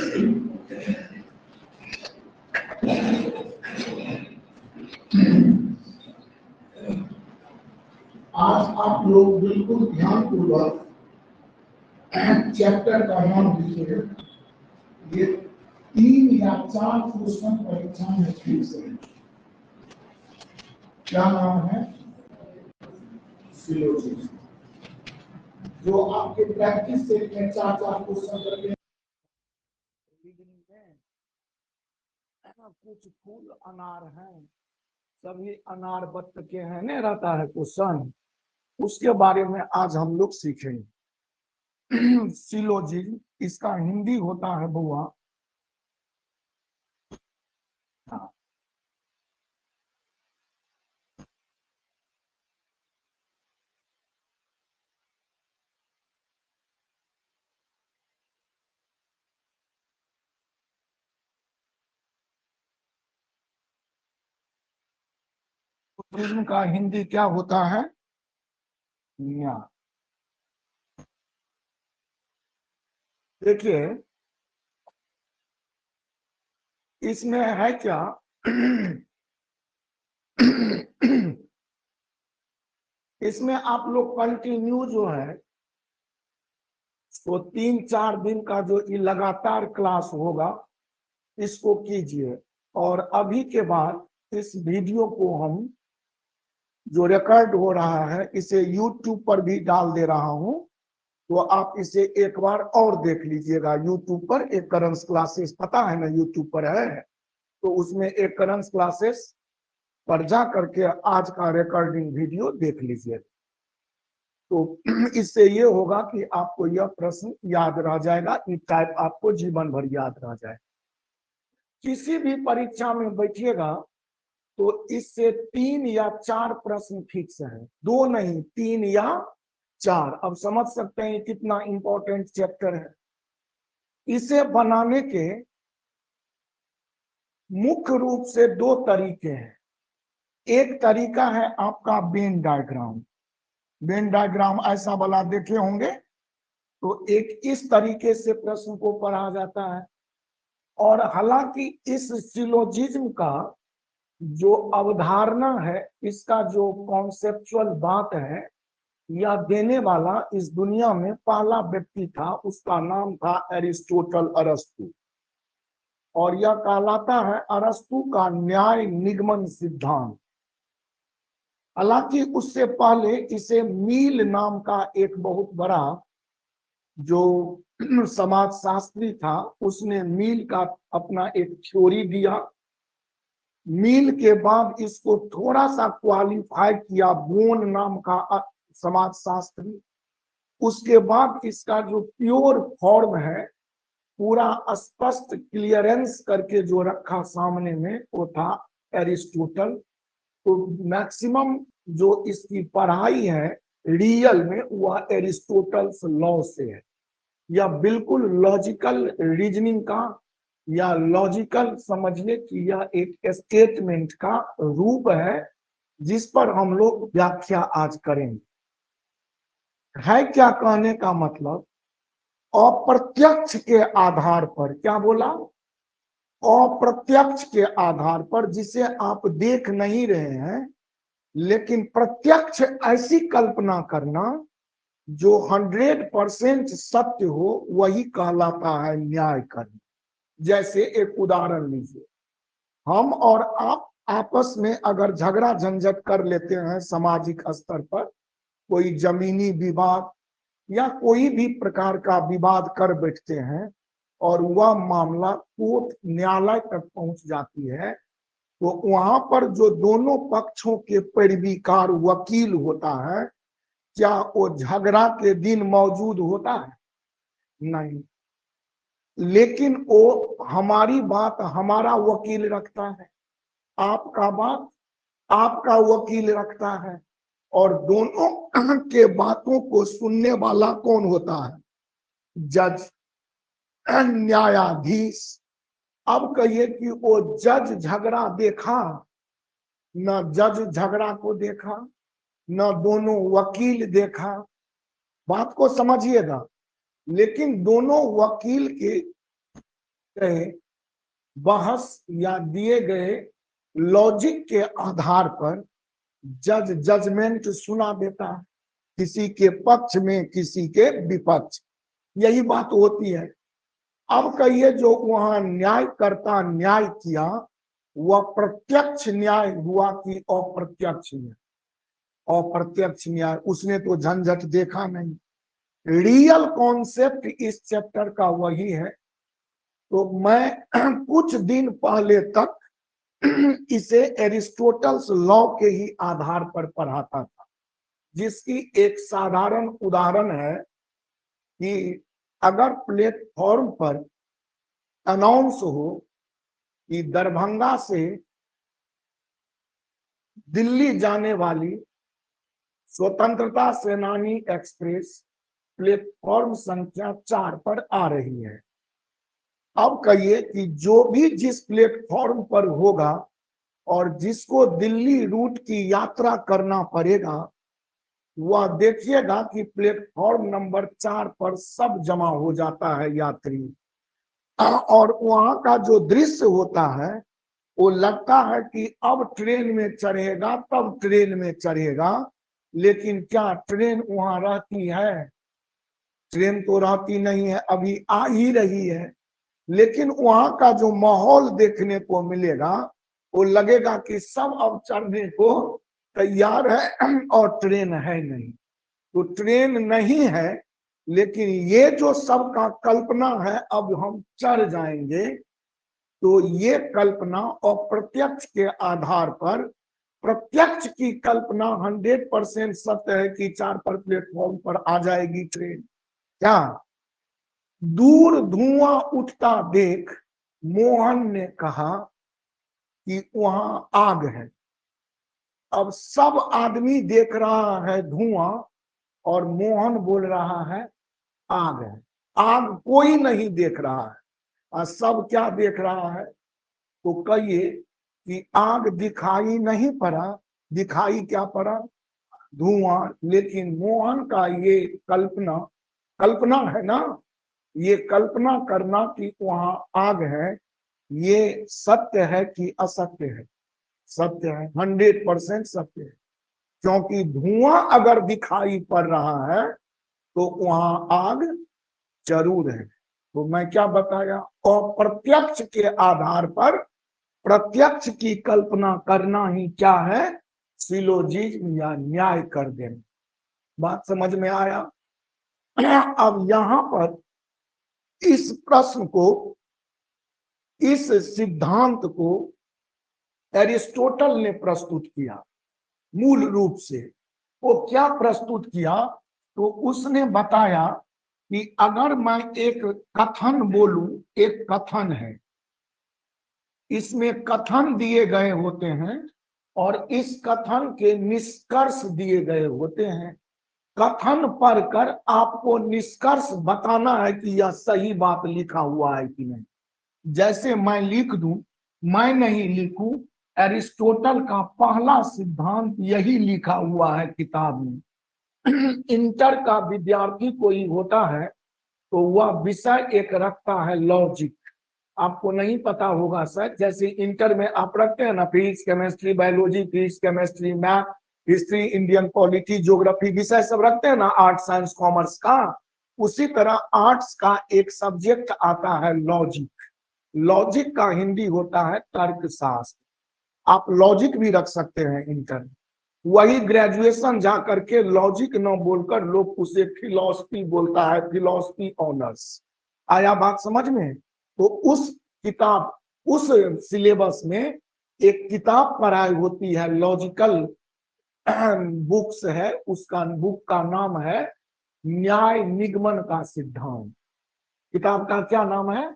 आज आप लोग बिल्कुल ध्यानपूर्वक चैप्टर का नाम लिखिए। ये 3 या 4 क्वेश्चन परीक्षा में फिक्स है। क्या नाम है? सिलोजिज्म। जो आपके प्रैक्टिस सेट में 4 क्वेश्चन करके कुछ फूल अनार हैं, सभी अनार बत्त के हैं, नहीं रहता है क्वेश्चन, उसके बारे में आज हम लोग सीखेंगे। सिलोजिज्म, इसका हिंदी होता है बुआ सिलोजिज्म का हिंदी क्या होता है? न्याय। देखिए इसमें है क्या इसमें आप लोग कंटिन्यू जो है तो 3-4 दिन का जो ये लगातार क्लास होगा इसको कीजिए। और अभी के बाद इस वीडियो को हम जो रिकॉर्ड हो रहा है इसे YouTube पर भी डाल दे रहा हूं, तो आप इसे एक बार और देख लीजिएगा। YouTube पर एक करंस क्लासेस, पता है ना YouTube पर है, तो उसमें एक करंस क्लासेस पर जा करके आज का रिकॉर्डिंग वीडियो देख लीजिए। तो इससे ये होगा कि आपको यह प्रश्न याद रह जाएगा, ये टाइप आपको जीवन भर याद रह जाए। किसी भी परीक्षा में बैठिएगा तो इससे 3 या 4 प्रश्न फिक्स है, 2 नहीं 3 या 4। अब समझ सकते हैं कितना इंपॉर्टेंट चैप्टर है। इसे बनाने के मुख्य रूप से 2 तरीके हैं। एक तरीका है आपका वेन डायग्राम। वेन डायग्राम ऐसा वाला देखे होंगे, तो एक इस तरीके से प्रश्न को पढ़ा जाता है। और हालांकि इस सिलोजिज्म का जो अवधारणा है, इसका जो कॉन्सेप्चुअल बात है, यह देने वाला इस दुनिया में पहला व्यक्ति था, उसका नाम था एरिस्टोटल, अरस्तु। और यह कहलाता है अरस्तु का न्याय निगमन सिद्धांत। हालांकि उससे पहले इसे मील नाम का एक बहुत बड़ा जो समाजशास्त्री था, उसने मील का अपना एक थ्योरी दिया। मील के बाद इसको थोड़ा सा क्वालिफाई किया बोन नाम का समाजशास्त्री। उसके बाद इसका जो प्योर फॉर्म है, पूरा स्पष्ट क्लियरेंस करके जो रखा सामने में, वो था एरिस्टोटल। तो मैक्सिमम जो इसकी पढ़ाई है रियल में वह एरिस्टोटल्स लॉ से है। यह बिल्कुल लॉजिकल रीजनिंग का या लॉजिकल समझिए कि यह एक स्टेटमेंट का रूप है, जिस पर हम लोग व्याख्या आज करेंगे। है क्या कहने का मतलब? अप्रत्यक्ष के आधार पर, क्या बोला? अप्रत्यक्ष के आधार पर, जिसे आप देख नहीं रहे हैं, लेकिन प्रत्यक्ष ऐसी कल्पना करना जो 100% सत्य हो, वही कहलाता है न्याय करना। जैसे एक उदाहरण लीजिए, हम और आप आपस में अगर झगड़ा झंझट कर लेते हैं सामाजिक स्तर पर, कोई जमीनी विवाद या कोई भी प्रकार का विवाद कर बैठते हैं, और वह मामला कोर्ट न्यायालय तक पहुंच जाती है, तो वहां पर जो दोनों पक्षों के पैरवीकार वकील होता है, क्या वो झगड़ा के दिन मौजूद होता है? नहीं। लेकिन वो हमारी बात हमारा वकील रखता है, आपका बात आपका वकील रखता है, और दोनों के बातों को सुनने वाला कौन होता है? जज, न्यायाधीश। अब कहिए कि वो जज झगड़ा देखा? न जज झगड़ा को देखा, न दोनों वकील देखा। बात को समझिएगा। लेकिन दोनों वकील के गए बहस या दिए गए लॉजिक के आधार पर जज जजमेंट सुना देता है, किसी के पक्ष में किसी के विपक्ष, यही बात होती है। अब कहिए जो वहां न्यायकर्ता न्याय किया वह प्रत्यक्ष न्याय हुआ कि अप्रत्यक्ष न्याय? अप्रत्यक्ष न्याय, उसने तो झंझट देखा नहीं। रियल कॉन्सेप्ट इस चैप्टर का वही है। तो मैं कुछ दिन पहले तक इसे एरिस्टोटल्स लॉ के ही आधार पर पढ़ाता था, जिसकी एक साधारण उदाहरण है कि अगर प्लेटफॉर्म पर अनाउंस हो कि दरभंगा से दिल्ली जाने वाली स्वतंत्रता सेनानी एक्सप्रेस प्लेटफॉर्म संख्या 4 पर आ रही है। अब कहिए कि जो भी जिस प्लेटफॉर्म पर होगा और जिसको दिल्ली रूट की यात्रा करना पड़ेगा, वह देखिएगा कि प्लेटफॉर्म नंबर 4 पर सब जमा हो जाता है यात्री, और वहां का जो दृश्य होता है वो लगता है कि अब ट्रेन में चढ़ेगा तब ट्रेन में चढ़ेगा, लेकिन क्या ट्रेन वहां रहती है? ट्रेन तो रहती नहीं है, अभी आ ही रही है। लेकिन वहां का जो माहौल देखने को मिलेगा वो लगेगा कि सब अब चढ़ने को तैयार है और ट्रेन है नहीं। तो ट्रेन नहीं है, लेकिन ये जो सबका कल्पना है अब हम चढ़ जाएंगे, तो ये कल्पना अप्रत्यक्ष के आधार पर, प्रत्यक्ष की कल्पना 100% सत्य है कि 4 पर प्लेटफॉर्म पर आ जाएगी ट्रेन। क्या दूर धुआं उठता देख मोहन ने कहा कि वहां आग है। अब सब आदमी देख रहा है धुआं और मोहन बोल रहा है आग है। आग कोई नहीं देख रहा है और सब क्या देख रहा है? तो कहिए कि आग दिखाई नहीं पड़ा, दिखाई क्या पड़ा? धुआं। लेकिन मोहन का ये कल्पना, कल्पना है ना, ये कल्पना करना कि वहां आग है, ये सत्य है कि असत्य है? सत्य है, 100% सत्य है। क्योंकि धुआं अगर दिखाई पड़ रहा है तो वहां आग जरूर है। तो मैं क्या बताया? अप्रत्यक्ष के आधार पर प्रत्यक्ष की कल्पना करना ही क्या है? सिलोजिज्म या न्याय कर देना। बात समझ में आया? अब यहां पर इस प्रश्न को, इस सिद्धांत को एरिस्टोटल ने प्रस्तुत किया। मूल रूप से वो क्या प्रस्तुत किया? तो उसने बताया कि अगर मैं एक कथन बोलूं, एक कथन है, इसमें कथन दिए गए होते हैं और इस कथन के निष्कर्ष दिए गए होते हैं। कथन पढ़कर आपको निष्कर्ष बताना है कि यह सही बात लिखा हुआ है कि नहीं। जैसे मैं लिख दूं, मैं नहीं लिखूं, एरिस्टोटल का पहला सिद्धांत यही लिखा हुआ है किताब में। इंटर का विद्यार्थी कोई होता है तो वह विषय एक रखता है लॉजिक। आपको नहीं पता होगा सर, जैसे इंटर में आप रखते हैं ना physics chemistry biology, physics chemistry math, history, Indian polity, geography, विषय सब रखते हैं ना आर्ट्स साइंस कॉमर्स का। उसी तरह आर्ट्स का एक सब्जेक्ट आता है लॉजिक। लॉजिक का हिंदी होता है तर्कशास्त्र। आप लॉजिक भी रख सकते हैं इंटर। वही ग्रेजुएशन जा करके लॉजिक न बोलकर लोग उसे फिलॉसफी बोलता है, फिलॉसफी ऑनर्स। आया बात समझ में? तो उस किताब, उस सिलेबस में एक किताब पढ़ाई होती है, लॉजिकल बुक्स है, उसका बुक का नाम है न्याय निगमन का सिद्धांत। किताब का क्या नाम है?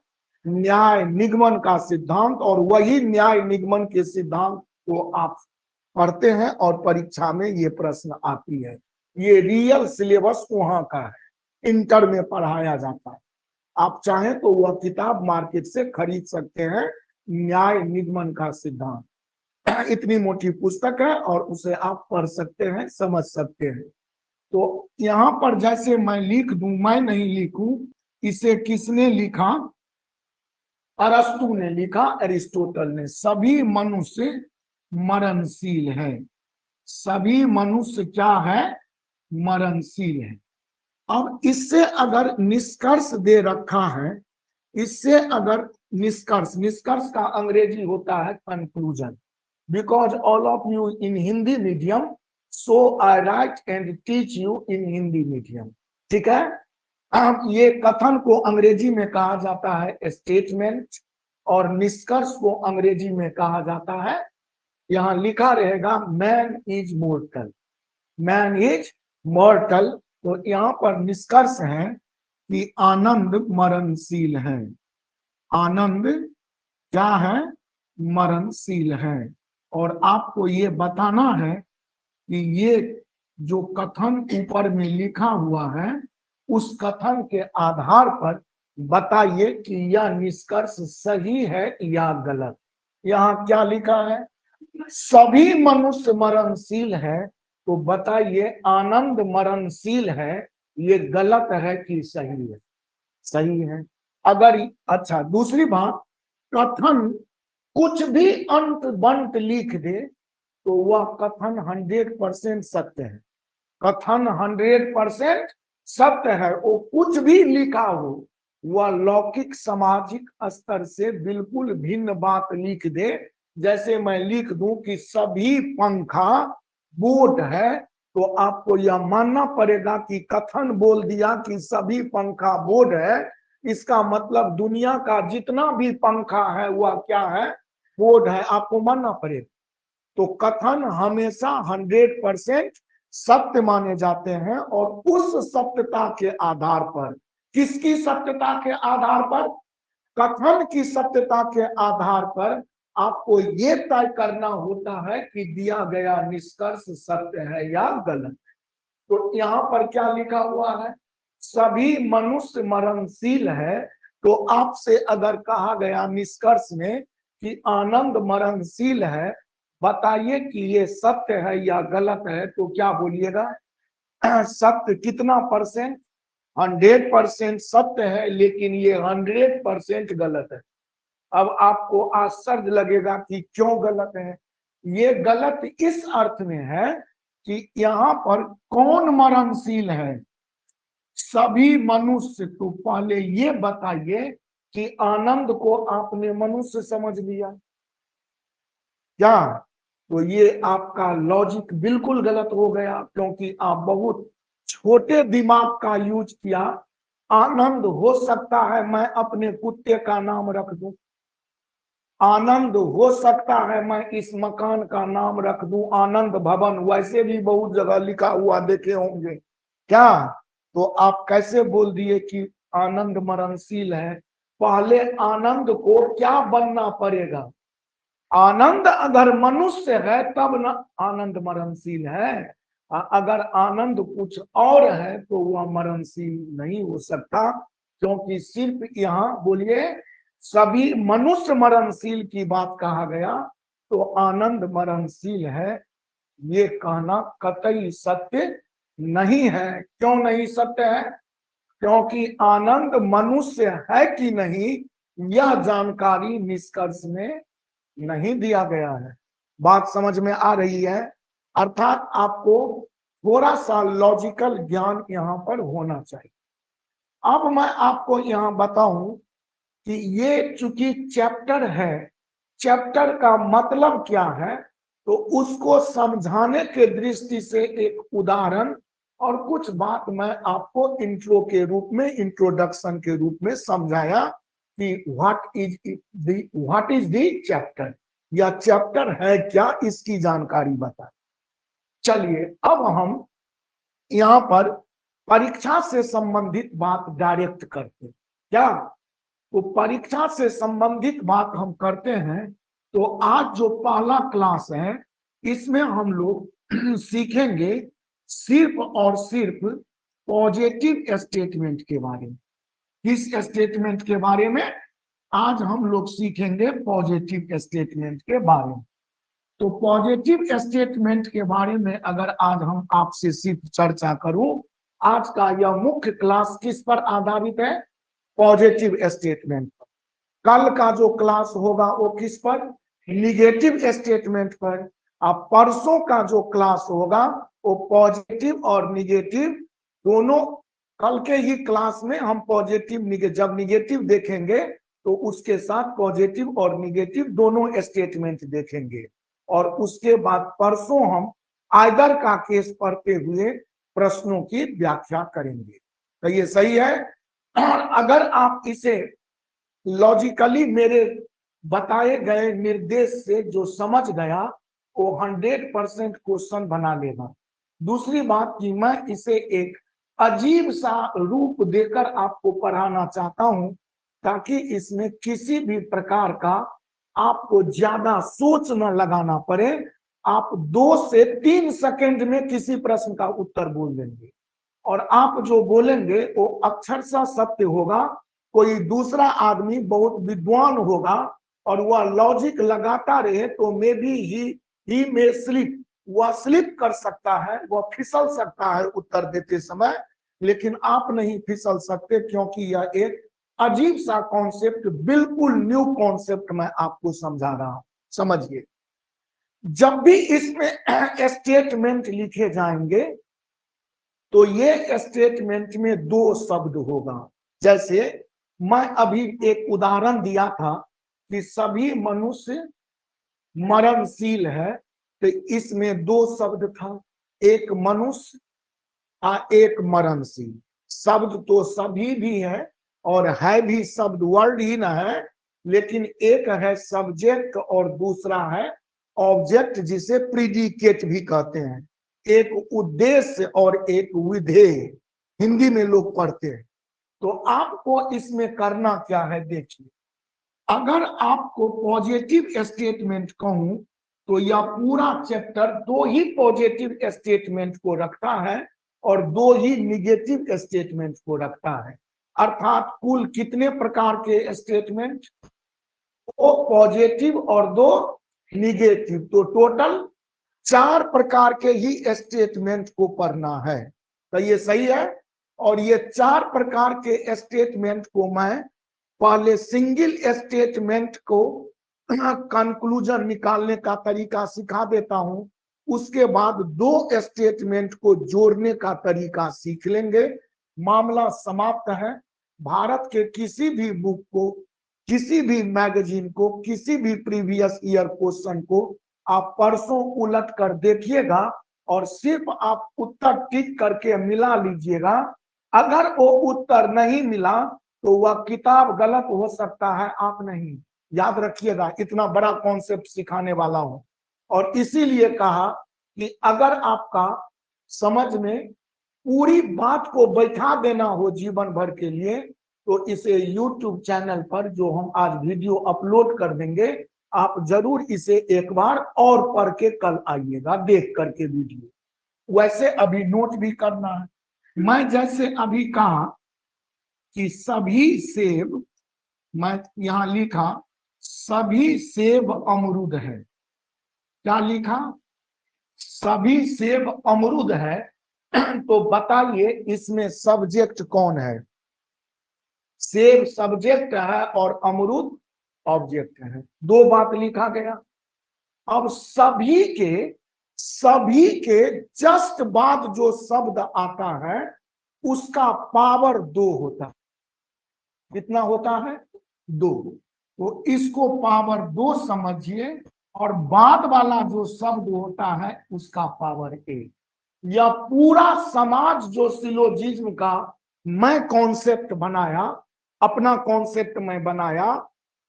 न्याय निगमन का सिद्धांत। और वही न्याय निगमन के सिद्धांत को आप पढ़ते हैं और परीक्षा में ये प्रश्न आती है। ये रियल सिलेबस वहां का है, इंटर में पढ़ाया जाता है। आप चाहें तो वह किताब मार्केट से खरीद सकते हैं, न्याय निगमन का सिद्धांत। इतनी मोटी पुस्तक है और उसे आप पढ़ सकते हैं, समझ सकते हैं। तो यहाँ पर जैसे मैं लिख दूं, मैं नहीं लिखूं, इसे किसने लिखा? अरस्तु ने लिखा, एरिस्टोटल ने, सभी मनुष्य मरणशील है। सभी मनुष्य क्या है? मरणशील है। अब इससे अगर निष्कर्ष दे रखा है, इससे अगर निष्कर्ष, निष्कर्ष का अंग्रेजी होता है conclusion, because all of you in Hindi medium, so I right and teach you in Hindi medium. ठीक है। अब ये कथन को अंग्रेजी में कहा जाता है स्टेटमेंट, और निष्कर्ष को अंग्रेजी में कहा जाता है, यहां लिखा रहेगा man is mortar, man is मॉर्टल। तो यहाँ पर निष्कर्ष है कि आनंद मरणशील है। आनंद क्या है? मरणशील है। और आपको ये बताना है कि ये जो कथन ऊपर में लिखा हुआ है, उस कथन के आधार पर बताइए कि यह निष्कर्ष सही है या गलत। यहाँ क्या लिखा है? सभी मनुष्य मरणशील है, तो बताइए आनंद मरणशील है, ये गलत है कि सही है? सही है। अगर, अच्छा दूसरी बात, कथन कुछ भी अंत बंत लिख दे तो वह कथन 100% सत्य है। कथन 100% सत्य है। वो कुछ भी लिखा हो, वह लौकिक सामाजिक स्तर से बिल्कुल भिन्न बात लिख दे। जैसे मैं लिख दूं कि सभी पंखा बोट है, तो आपको यह मानना पड़ेगा कि कथन बोल दिया कि सभी पंखा बोर्ड है, इसका मतलब दुनिया का जितना भी पंखा है वह क्या है? बोर्ड है। आपको मानना पड़ेगा। तो कथन हमेशा 100% सत्य माने जाते हैं, और उस सत्यता के आधार पर, किसकी सत्यता के आधार पर? कथन की सत्यता के आधार पर आपको ये तय करना होता है कि दिया गया निष्कर्ष सत्य है या गलत। तो यहाँ पर क्या लिखा हुआ है? सभी मनुष्य मरणशील है। तो आपसे अगर कहा गया निष्कर्ष में कि आनंद मरणशील है, बताइए कि ये सत्य है या गलत है, तो क्या बोलिएगा? सत्य कितना परसेंट? 100% सत्य है, लेकिन ये 100% गलत है। अब आपको आश्चर्य लगेगा कि क्यों गलत है। ये गलत इस अर्थ में है कि यहाँ पर कौन मरणशील है? सभी मनुष्य। तो पहले ये बताइए कि आनंद को आपने मनुष्य समझ लिया क्या? तो ये आपका लॉजिक बिल्कुल गलत हो गया, क्योंकि आप बहुत छोटे दिमाग का यूज किया। आनंद हो सकता है मैं अपने कुत्ते का नाम रख दूं, आनंद हो सकता है मैं इस मकान का नाम रख दूं आनंद भवन, वैसे भी बहुत जगह लिखा हुआ देखे होंगे क्या? तो आप कैसे बोल दिए कि आनंद मरणशील है? पहले आनंद को क्या बनना पड़ेगा? आनंद अगर मनुष्य है तब ना आनंद मरणशील है। अगर आनंद कुछ और है तो वह मरणशील नहीं हो सकता, क्योंकि सिर्फ यहाँ बोलिए सभी मनुष्य मरणशील की बात कहा गया, तो आनंद मरणशील है, ये कहना कतई सत्य नहीं है। क्यों नहीं सत्य है? क्योंकि आनंद मनुष्य है कि नहीं, यह जानकारी निष्कर्ष में नहीं दिया गया है। बात समझ में आ रही है? अर्थात आपको थोड़ा सा लॉजिकल ज्ञान यहाँ पर होना चाहिए। अब मैं आपको यहाँ बताऊं कि ये चूंकि चैप्टर है, चैप्टर का मतलब क्या है, तो उसको समझाने के दृष्टि से एक उदाहरण और कुछ बात मैं आपको इंट्रो के रूप में, इंट्रोडक्शन के रूप में समझाया कि व्हाट इज द चैप्टर, या चैप्टर है क्या, इसकी जानकारी बताए। चलिए अब हम यहाँ पर परीक्षा से संबंधित बात डायरेक्ट करते हैं क्या? तो परीक्षा से संबंधित बात हम करते हैं। तो आज जो पहला क्लास है, इसमें हम लोग सीखेंगे सिर्फ और सिर्फ पॉजिटिव स्टेटमेंट के बारे में। किस स्टेटमेंट के बारे में? आज हम लोग सीखेंगे पॉजिटिव स्टेटमेंट के बारे में। तो पॉजिटिव स्टेटमेंट के बारे में अगर आज हम आपसे सिर्फ चर्चा करूं, आज का यह मुख्य क्लास किस पर आधारित है? पॉजिटिव स्टेटमेंट पर। कल का जो क्लास होगा वो किस पर, निगेटिव स्टेटमेंट पर। अब परसों का जो क्लास होगा वो पॉजिटिव और निगेटिव दोनों। कल के ही क्लास में हम पॉजिटिव जब निगेटिव देखेंगे तो उसके साथ पॉजिटिव और निगेटिव दोनों स्टेटमेंट देखेंगे, और उसके बाद परसों हम आइदर का केस पढ़ते हुए प्रश्नों की व्याख्या करेंगे। तो ये सही है। और अगर आप इसे लॉजिकली मेरे बताए गए निर्देश से जो समझ गया वो 100% क्वेश्चन बना लेगा। दूसरी बात कि मैं इसे एक अजीब सा रूप देकर आपको पढ़ाना चाहता हूं, ताकि इसमें किसी भी प्रकार का आपको ज्यादा सोच न लगाना पड़े। आप 2 से 3 सेकंड में किसी प्रश्न का उत्तर बोल देंगे, और आप जो बोलेंगे वो अक्षरशः सत्य होगा। कोई दूसरा आदमी बहुत विद्वान होगा और वह लॉजिक लगाता रहे तो मे बी ही में स्लिप, वह स्लिप कर सकता है, वह फिसल सकता है उत्तर देते समय, लेकिन आप नहीं फिसल सकते, क्योंकि यह एक अजीब सा कॉन्सेप्ट, बिल्कुल न्यू कॉन्सेप्ट मैं आपको समझा रहा हूं। समझिए, जब भी इसमें स्टेटमेंट लिखे जाएंगे तो ये स्टेटमेंट में 2 शब्द होगा। जैसे मैं अभी एक उदाहरण दिया था कि सभी मनुष्य मरणशील है, तो इसमें 2 शब्द था, एक मनुष्य और एक मरणशील। शब्द तो सभी भी है और है भी शब्द, वर्ड ही ना है, लेकिन एक है सब्जेक्ट और दूसरा है ऑब्जेक्ट, जिसे प्रीडिकेट भी कहते हैं। एक उद्देश्य और एक विधेय, हिंदी में लोग पढ़ते हैं। तो आपको इसमें करना क्या है, देखिए, अगर आपको पॉजिटिव स्टेटमेंट कहूं तो यह पूरा चैप्टर 2 ही पॉजिटिव स्टेटमेंट को रखता है और 2 ही निगेटिव स्टेटमेंट को रखता है। अर्थात कुल कितने प्रकार के स्टेटमेंट, 2 पॉजिटिव और 2 निगेटिव, तो टोटल 4 प्रकार के ही स्टेटमेंट को पढ़ना है। तो ये सही है। और ये 4 प्रकार के स्टेटमेंट को मैं पहले सिंगल स्टेटमेंट को कंक्लूजन निकालने का तरीका सिखा देता हूं, उसके बाद 2 स्टेटमेंट को जोड़ने का तरीका सीख लेंगे, मामला समाप्त है। भारत के किसी भी बुक को, किसी भी मैगजीन को, किसी भी प्रीवियस ईयर क्वेश्चन को आप परसों उलट कर देखिएगा और सिर्फ आप उत्तर टिक करके मिला लीजिएगा। अगर वो उत्तर नहीं मिला तो वह किताब गलत हो सकता है, आप नहीं। याद रखिएगा, इतना बड़ा कॉन्सेप्ट सिखाने वाला हूं। और इसीलिए कहा कि अगर आपका समझ में पूरी बात को बैठा देना हो जीवन भर के लिए, तो इसे YouTube चैनल पर जो हम आज वीडियो अपलोड कर देंगे, आप जरूर इसे एक बार और पढ़ के कल आइएगा देख करके वीडियो। वैसे अभी नोट भी करना है। मैं जैसे अभी कहा कि सभी सेब, मैं यहां लिखा सभी सेब अमरूद है। क्या लिखा, सभी सेब अमरूद है। तो बताइए इसमें सब्जेक्ट कौन है। सेब सब्जेक्ट है और अमरूद ऑब्जेक्ट है, 2 बात लिखा गया। अब सभी के जस्ट बाद जो शब्द आता है उसका पावर 2 होता है। कितना होता है, 2। तो इसको पावर 2 समझिए, और बाद वाला जो शब्द होता है उसका पावर 1। यह पूरा समाज जो सिलोजिज्म का मैं कॉन्सेप्ट बनाया, अपना कॉन्सेप्ट मैं बनाया,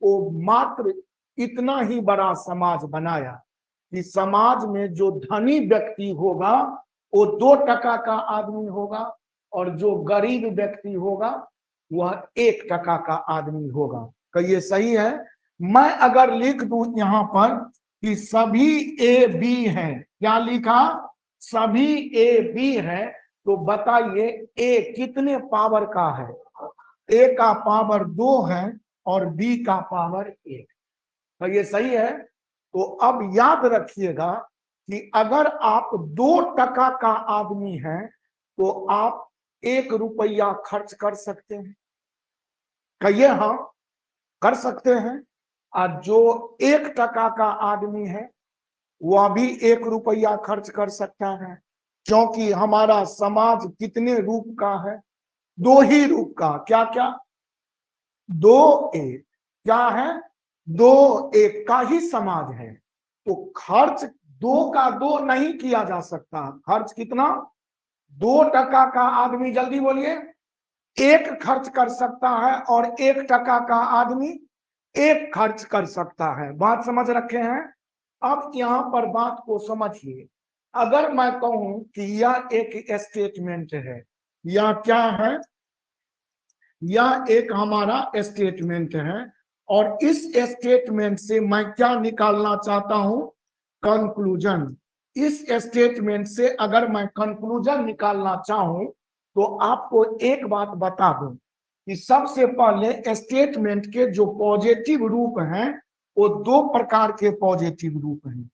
वो मात्र इतना ही बड़ा समाज बनाया कि समाज में जो धनी व्यक्ति होगा वो 2% का आदमी होगा, और जो गरीब व्यक्ति होगा वह 1% का आदमी होगा। तो ये सही है। मैं अगर लिख दूं यहां पर कि सभी ए बी है, क्या लिखा, सभी ए बी है, तो बताइए ए कितने पावर का है, ए का पावर 2 है और बी का पावर 1। तो ये सही है। तो अब याद रखिएगा कि अगर आप 2% का आदमी हैं तो आप 1 रुपया खर्च कर सकते हैं। कहिए हाँ, कर सकते हैं। और जो 1 टका का आदमी है वह भी 1 रुपया खर्च कर सकता है, क्योंकि हमारा समाज कितने रूप का है? 2 ही रूप का। क्या क्या? 2 1। क्या है? 2 1 का ही समाज है। तो खर्च 2 का 2 नहीं किया जा सकता। खर्च कितना? 2 टका का आदमी, जल्दी बोलिए, 1 खर्च कर सकता है, और 1 टका का आदमी 1 खर्च कर सकता है। बात समझ रखे हैं? अब यहां पर बात को समझिए। अगर मैं कहूं कि यह एक स्टेटमेंट है, यह क्या है? यह एक हमारा स्टेटमेंट है, और इस स्टेटमेंट से मैं क्या निकालना चाहता हूं? कंक्लूजन। इस स्टेटमेंट से अगर मैं कंक्लूजन निकालना चाहूं तो आपको एक बात बता दूं कि सबसे पहले स्टेटमेंट के जो पॉजिटिव रूप हैं वो 2 प्रकार के पॉजिटिव रूप हैं।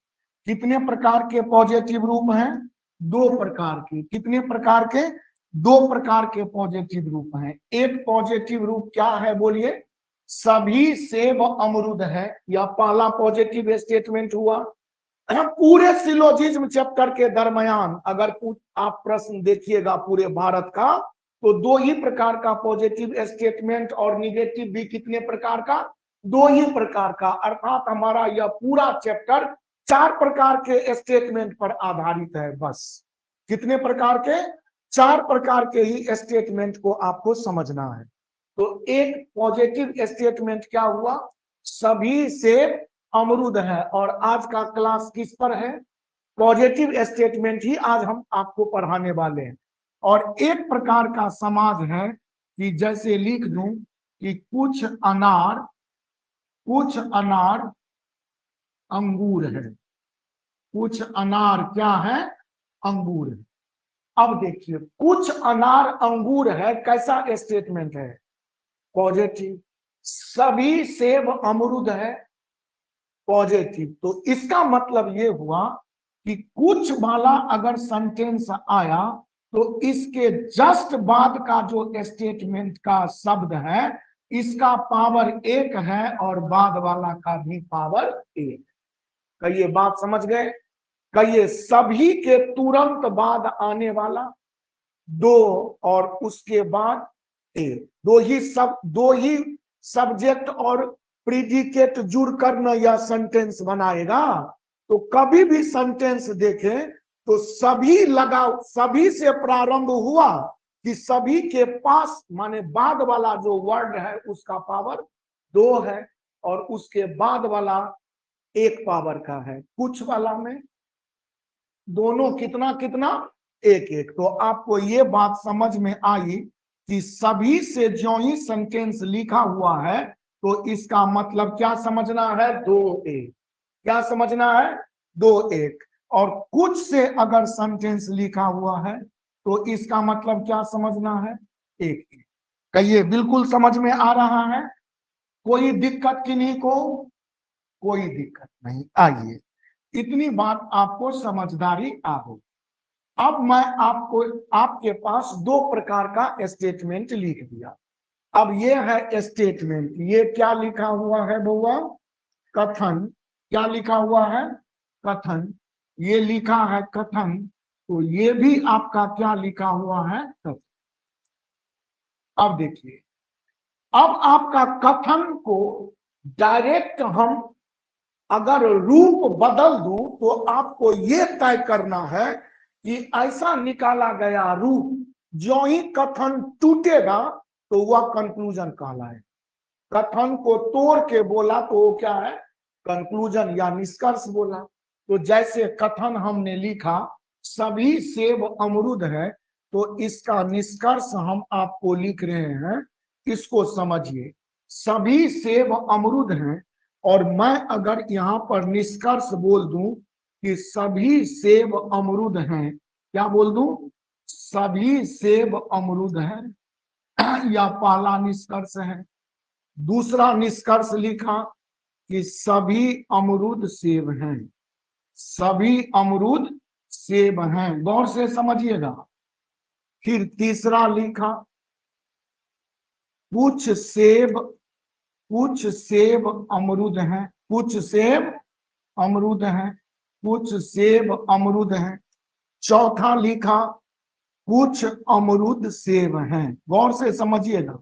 कितने प्रकार के पॉजिटिव रूप हैं? 2 प्रकार के। कितने प्रकार के? 2 प्रकार के पॉजिटिव रूप हैं। एक पॉजिटिव रूप क्या है बोलिए? सभी सेब अमरूद है। यह पहला पॉजिटिव स्टेटमेंट हुआ। पूरे सिलोजिज्म चैप्टर के दरमियान अगर आप प्रश्न देखिएगा पूरे भारत का, तो 2 ही प्रकार का पॉजिटिव स्टेटमेंट और निगेटिव भी कितने प्रकार का? 2 ही प्रकार का। अर्थात हमारा यह पूरा चैप्टर 4 प्रकार के स्टेटमेंट पर आधारित है। बस कितने प्रकार के? 4 प्रकार के ही स्टेटमेंट को आपको समझना है। तो एक पॉजिटिव स्टेटमेंट क्या हुआ? सभी से अमरूद है। और आज का क्लास किस पर है? पॉजिटिव स्टेटमेंट ही आज हम आपको पढ़ाने वाले हैं। और एक प्रकार का समाज है कि जैसे लिख दूं कि कुछ अनार अंगूर है। कुछ अनार क्या है? अंगूर है। अब देखिए, कुछ अनार अंगूर है, कैसा स्टेटमेंट है? पॉजिटिव। सभी सेब अमरूद है, पॉजिटिव। तो इसका मतलब ये हुआ कि कुछ वाला अगर सेंटेंस आया तो इसके जस्ट बाद का जो स्टेटमेंट का शब्द है इसका पावर 1 है, और बाद वाला का भी पावर 1। कहिए, बात समझ गए? कहिए, सभी के तुरंत बाद आने वाला 2 और उसके बाद 1। दो ही सब्जेक्ट और प्रीडिकेट जुड़ कर न यह सेंटेंस बनाएगा। तो कभी भी सेंटेंस देखें तो सभी से प्रारंभ हुआ कि सभी के पास, माने बाद वाला जो वर्ड है उसका पावर 2 है, और उसके बाद वाला 1 पावर का है। कुछ वाला में दोनों कितना कितना? 1 1। तो आपको ये बात समझ में आई कि सभी से जो ही सेंटेंस लिखा हुआ है तो इसका मतलब क्या समझना है? 2 1। क्या समझना है? 2 1। और कुछ से अगर सेंटेंस लिखा हुआ है तो इसका मतलब क्या समझना है? 1 1। कहिए, बिल्कुल समझ में आ रहा है? कोई दिक्कत किन्हीं को? कोई दिक्कत नहीं। आइए, इतनी बात आपको समझदारी आ गई। अब मैं आपको आपके पास 2 प्रकार का स्टेटमेंट लिख दिया। अब ये है स्टेटमेंट। ये क्या लिखा हुआ है बउआ? कथन। क्या लिखा हुआ है? कथन। ये लिखा है कथन, तो ये भी आपका क्या लिखा हुआ है? कथन। अब देखिए, अब आपका कथन को डायरेक्ट हम अगर रूप बदल दूं तो आपको ये तय करना है कि ऐसा निकाला गया रूप जो ही कथन टूटेगा तो वह कंक्लूजन कहलाए। कथन को तोड़ के बोला तो वो क्या है? कंक्लूजन या निष्कर्ष बोला। तो जैसे कथन हमने लिखा सभी सेब अमरूद है, तो इसका निष्कर्ष हम आपको लिख रहे हैं। इसको समझिए, सभी सेब अमरूद हैं, और मैं अगर यहाँ पर निष्कर्ष बोल दूं कि सभी सेब अमरूद हैं, क्या बोल दूं? सभी सेब अमरूद हैं, या पहला निष्कर्ष है। दूसरा निष्कर्ष लिखा कि सभी अमरूद सेब हैं। सभी अमरूद सेब हैं, गौर से समझिएगा। फिर तीसरा लिखा कुछ सेब कुछ सेब अमरूद हैं, कुछ सेब अमरूद हैं, कुछ सेब अमरूद हैं। चौथा लिखा कुछ अमरूद सेब हैं। गौर से समझिएगा,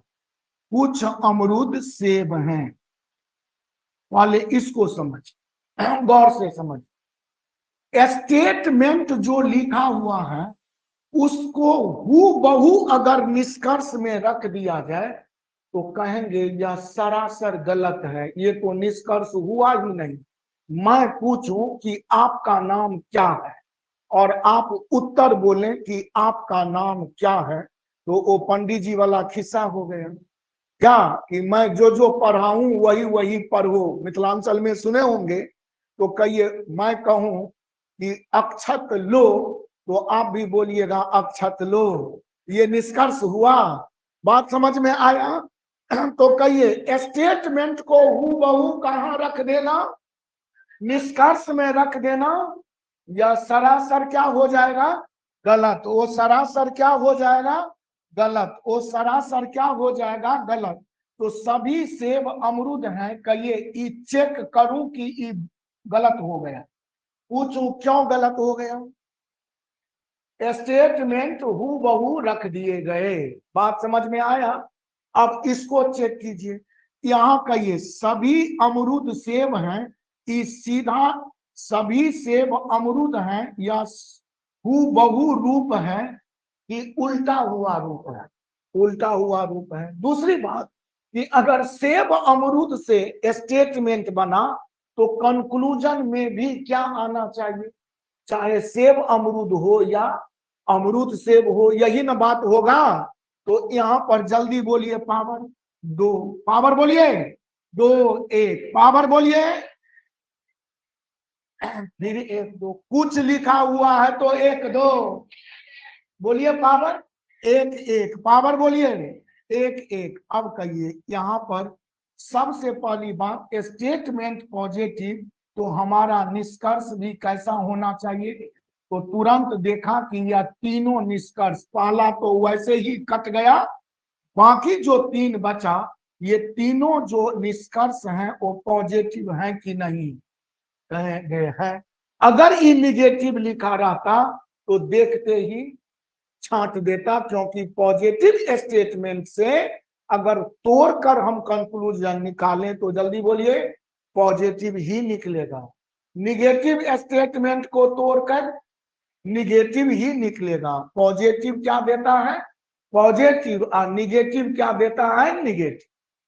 कुछ अमरूद सेब हैं वाले इसको समझ, गौर से समझ। स्टेटमेंट जो लिखा हुआ है उसको हूबहू अगर निष्कर्ष में रख दिया जाए तो कहेंगे यह सरासर गलत है, ये तो निष्कर्ष हुआ ही नहीं। मैं पूछूं कि आपका नाम क्या है और आप उत्तर बोलें कि आपका नाम क्या है, तो वो पंडित जी वाला खिस्सा हो गया क्या कि मैं जो पढ़ाऊं वही वही पढ़ो। मिथिलांचल में सुने होंगे, तो कहिए मैं कहूं कि अक्षत लो तो आप भी बोलिएगा अक्षत लो, ये निष्कर्ष हुआ। बात समझ में आया? तो कहिए स्टेटमेंट को हूबहू कहां रख देना, निष्कर्ष में रख देना, या सरासर क्या हो जाएगा, गलत। वो सरासर क्या हो जाएगा, गलत। वो सरासर क्या हो जाएगा, गलत। तो सभी सेब अमरूद हैं, कहिए ई चेक करूं कि ई गलत हो गया। पूछूं क्यों गलत हो गया, स्टेटमेंट हूबहू रख दिए गए। बात समझ में आया? अब इसको चेक कीजिए, यहां कहिए सभी अमरूद सेब हैं, इस सीधा सभी सेब अमरूद हैं या हूबहू रूप है कि उल्टा हुआ रूप है, उल्टा हुआ रूप है। दूसरी बात कि अगर सेब अमरूद से स्टेटमेंट बना तो कंक्लूजन में भी क्या आना चाहिए, चाहे सेब अमरूद हो या अमरूद सेब हो, यही ना बात होगा। तो यहां पर जल्दी बोलिए पावर दो, पावर बोलिए दो, एक पावर बोलिए, फिर एक दो, कुछ लिखा हुआ है तो एक दो बोलिए पावर, एक एक पावर बोलिए एक एक। अब कहिए यहां पर सबसे पहली बात स्टेटमेंट पॉजिटिव, तो हमारा निष्कर्ष भी कैसा होना चाहिए, तो तुरंत देखा कि यह तीनों निष्कर्ष, पहला तो वैसे ही कट गया, बाकी जो तीन बचा ये तीनों जो निष्कर्ष हैं वो पॉजिटिव हैं कि नहीं, कहेंगे है। अगर ये निगेटिव लिखा रहता तो देखते ही छांट देता, क्योंकि पॉजिटिव स्टेटमेंट से अगर तोड़कर हम कंक्लूजन निकालें तो जल्दी बोलिए पॉजिटिव ही निकलेगा। निगेटिव स्टेटमेंट को तोड़कर निगेटिव ही निकलेगा। पॉजिटिव क्या देता है, पॉजिटिव, और निगेटिव क्या देता है, निगेटिव।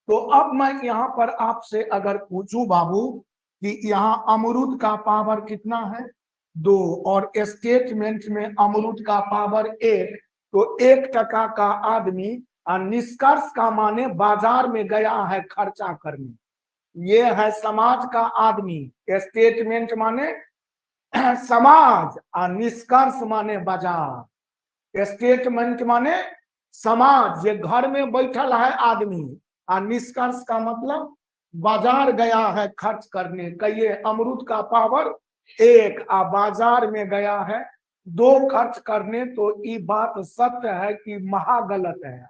तो अब मैं यहां पर आपसे अगर पूछूं बाबू कि यहाँ अमरूद का पावर कितना है, 2, और स्टेटमेंट में अमरूद का पावर 1, तो 1% का आदमी निष्कर्ष का माने बाजार में गया है खर्चा करने, ये है समाज का आदमी। स्टेटमेंट माने समाज और निष्कर्ष माने बाजार। स्टेटमेंट माने समाज, ये घर में बैठल है आदमी, और निष्कर्ष का मतलब बाजार गया है खर्च करने। कहिए अमरूद का पावर 1 और बाजार में गया है 2 खर्च करने, तो ये बात सत्य है कि महा गलत है।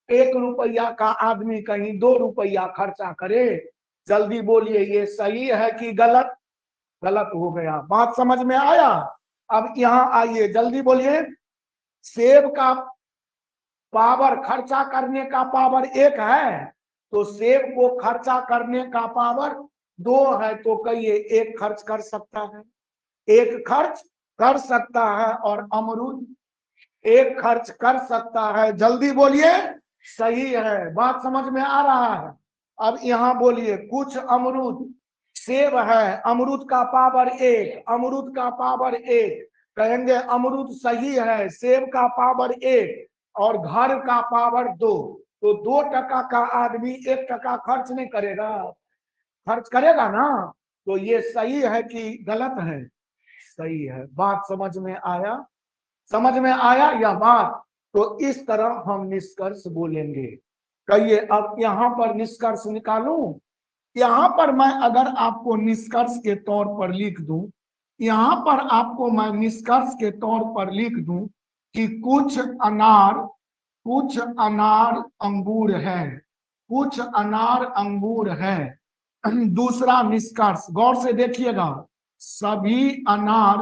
1 रुपया का आदमी कहीं 2 रुपया खर्चा करे, जल्दी बोलिए ये सही है कि गलत, गलत हो गया। बात समझ में आया? अब यहां आइए जल्दी बोलिए, सेब का पावर, खर्चा करने का पावर 1 है, तो सेब को खर्चा करने का पावर 2 है, तो कहिए 1 खर्च कर सकता है, 1 खर्च कर सकता है, और अमरूद 1 खर्च कर सकता है। जल्दी बोलिए सही है। बात समझ में आ रहा है? अब यहां बोलिए कुछ अमरूद सेब है, अमरूद का पावर 1, अमरूद का पावर 1, कहेंगे अमरूद सही है, सेब का पावर 1 और घर का पावर 2, तो 2% का आदमी 1% खर्च नहीं करेगा, खर्च करेगा ना। तो ये सही है कि गलत है, सही है। बात समझ में आया, समझ में आया यह बात? तो इस तरह हम निष्कर्ष बोलेंगे। कहिए अब यहां पर निष्कर्ष निकालूं, यहां पर मैं अगर आपको निष्कर्ष के तौर पर लिख दूं, यहां पर आपको मैं निष्कर्ष के तौर पर लिख दूं कि कुछ अनार अंगूर है, कुछ अनार अंगूर है। दूसरा निष्कर्ष गौर से देखिएगा, सभी अनार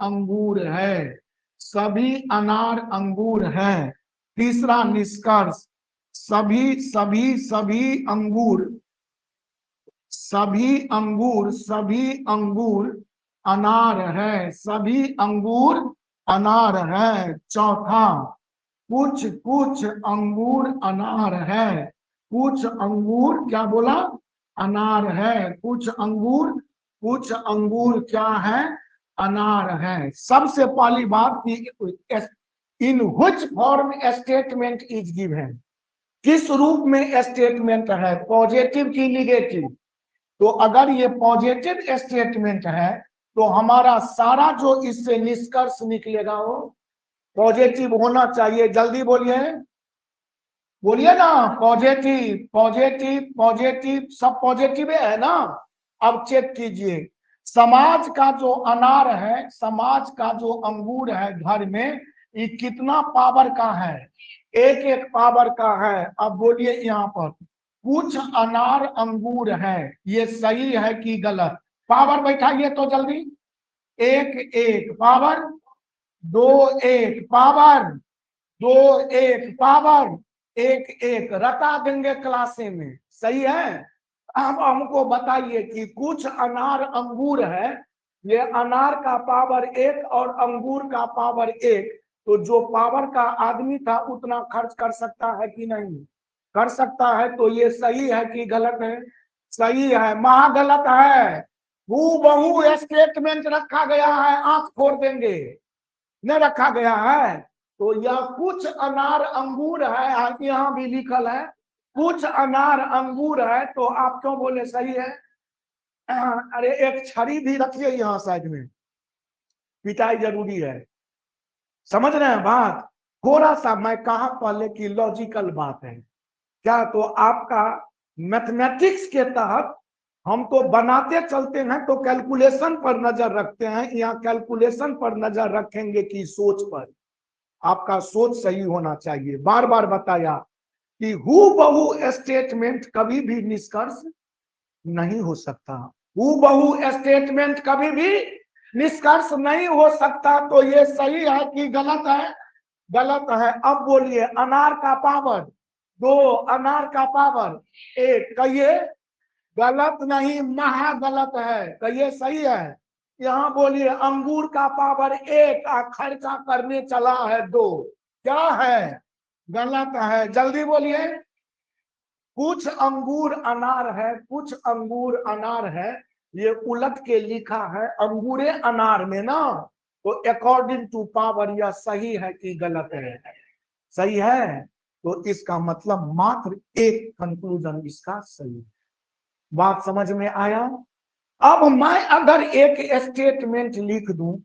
अंगूर है, सभी अनार अंगूर है। तीसरा निष्कर्ष, सभी अंगूर अनार है, सभी अंगूर अनार है। चौथा, कुछ अंगूर अनार है, कुछ अंगूर क्या बोला, अनार है। कुछ अंगूर क्या है, अनार है। सबसे पहली बात कि in which form statement is given, किस रूप में स्टेटमेंट है, पॉजिटिव की निगेटिव। तो अगर ये पॉजिटिव स्टेटमेंट है तो हमारा सारा जो इससे निष्कर्ष निकलेगा वो पॉजिटिव होना चाहिए। जल्दी बोलिए, बोलिए ना, पॉजिटिव पॉजिटिव पॉजिटिव, सब पॉजिटिव है ना। अब चेक कीजिए, समाज का जो अनार है, समाज का जो अंगूर है घर में, ये कितना पावर का है, एक एक पावर का है। अब बोलिए यहाँ पर कुछ अनार अंगूर है, ये सही है कि गलत, पावर बैठाइए तो जल्दी। एक एक पावर, दो एक पावर, दो एक पावर, एक एक रटा देंगे क्लासे में, सही है। अब हमको बताइए कि कुछ अनार अंगूर है, ये अनार का पावर एक और अंगूर का पावर एक, तो जो पावर का आदमी था उतना खर्च कर सकता है कि नहीं, कर सकता है। तो ये सही है कि गलत है, सही है, महागलत है। हूबहू स्टेटमेंट रखा गया है, आंख फोड़ देंगे, न रखा गया है। तो यह कुछ अनार अंगूर है, यहाँ भी लिखल है कुछ अनार अंगूर है, तो आप क्यों बोले सही है। अरे एक छड़ी भी रखिए यहाँ साइड में, पिटाई जरूरी है, समझ रहे हैं बात। थोड़ा सा मैं कहा पहले की लॉजिकल बात है क्या, तो आपका मैथमेटिक्स के तहत हम तो बनाते चलते हैं, तो कैलकुलेशन पर नजर रखते हैं, यहाँ कैलकुलेशन पर नजर रखेंगे कि सोच पर। आपका सोच सही होना चाहिए। बार बार बताया कि हूबहू स्टेटमेंट कभी भी निष्कर्ष नहीं हो सकता, हूबहू स्टेटमेंट कभी भी निष्कर्ष नहीं हो सकता। तो ये सही है कि गलत है, गलत है। अब बोलिए, अनार का पावर दो, अनार का पावर एक, कहिए गलत नहीं, महा गलत है, कहिए सही है। यहाँ बोलिए अंगूर का पावर एक, खर्चा करने चला है दो, क्या है, गलत है। जल्दी बोलिए, कुछ अंगूर अनार है, कुछ अंगूर अनार है, ये उलट के लिखा है अंगूरे अनार में ना, तो अकॉर्डिंग टू पावर यह सही है कि गलत है, सही है। तो इसका मतलब मात्र एक कंक्लूजन इसका सही है। बात समझ में आया। अब मैं अगर एक स्टेटमेंट लिख दूं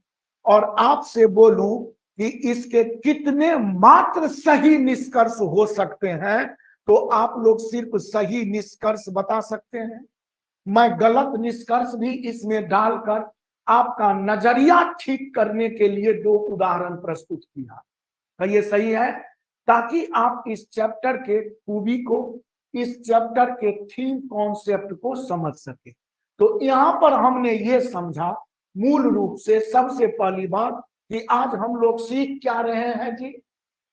और आपसे बोलूं कि इसके कितने मात्र सही निष्कर्ष हो सकते हैं, तो आप लोग सिर्फ सही निष्कर्ष बता सकते हैं। मैं गलत निष्कर्ष भी इसमें डालकर आपका नजरिया ठीक करने के लिए दो उदाहरण प्रस्तुत किया, तो ये सही है, ताकि आप इस चैप्टर के खूबी को, इस चैप्टर के थीम कॉन्सेप्ट को समझ सके। तो यहाँ पर हमने ये समझा मूल रूप से सबसे पहली बात कि आज हम लोग सीख क्या रहे हैं जी,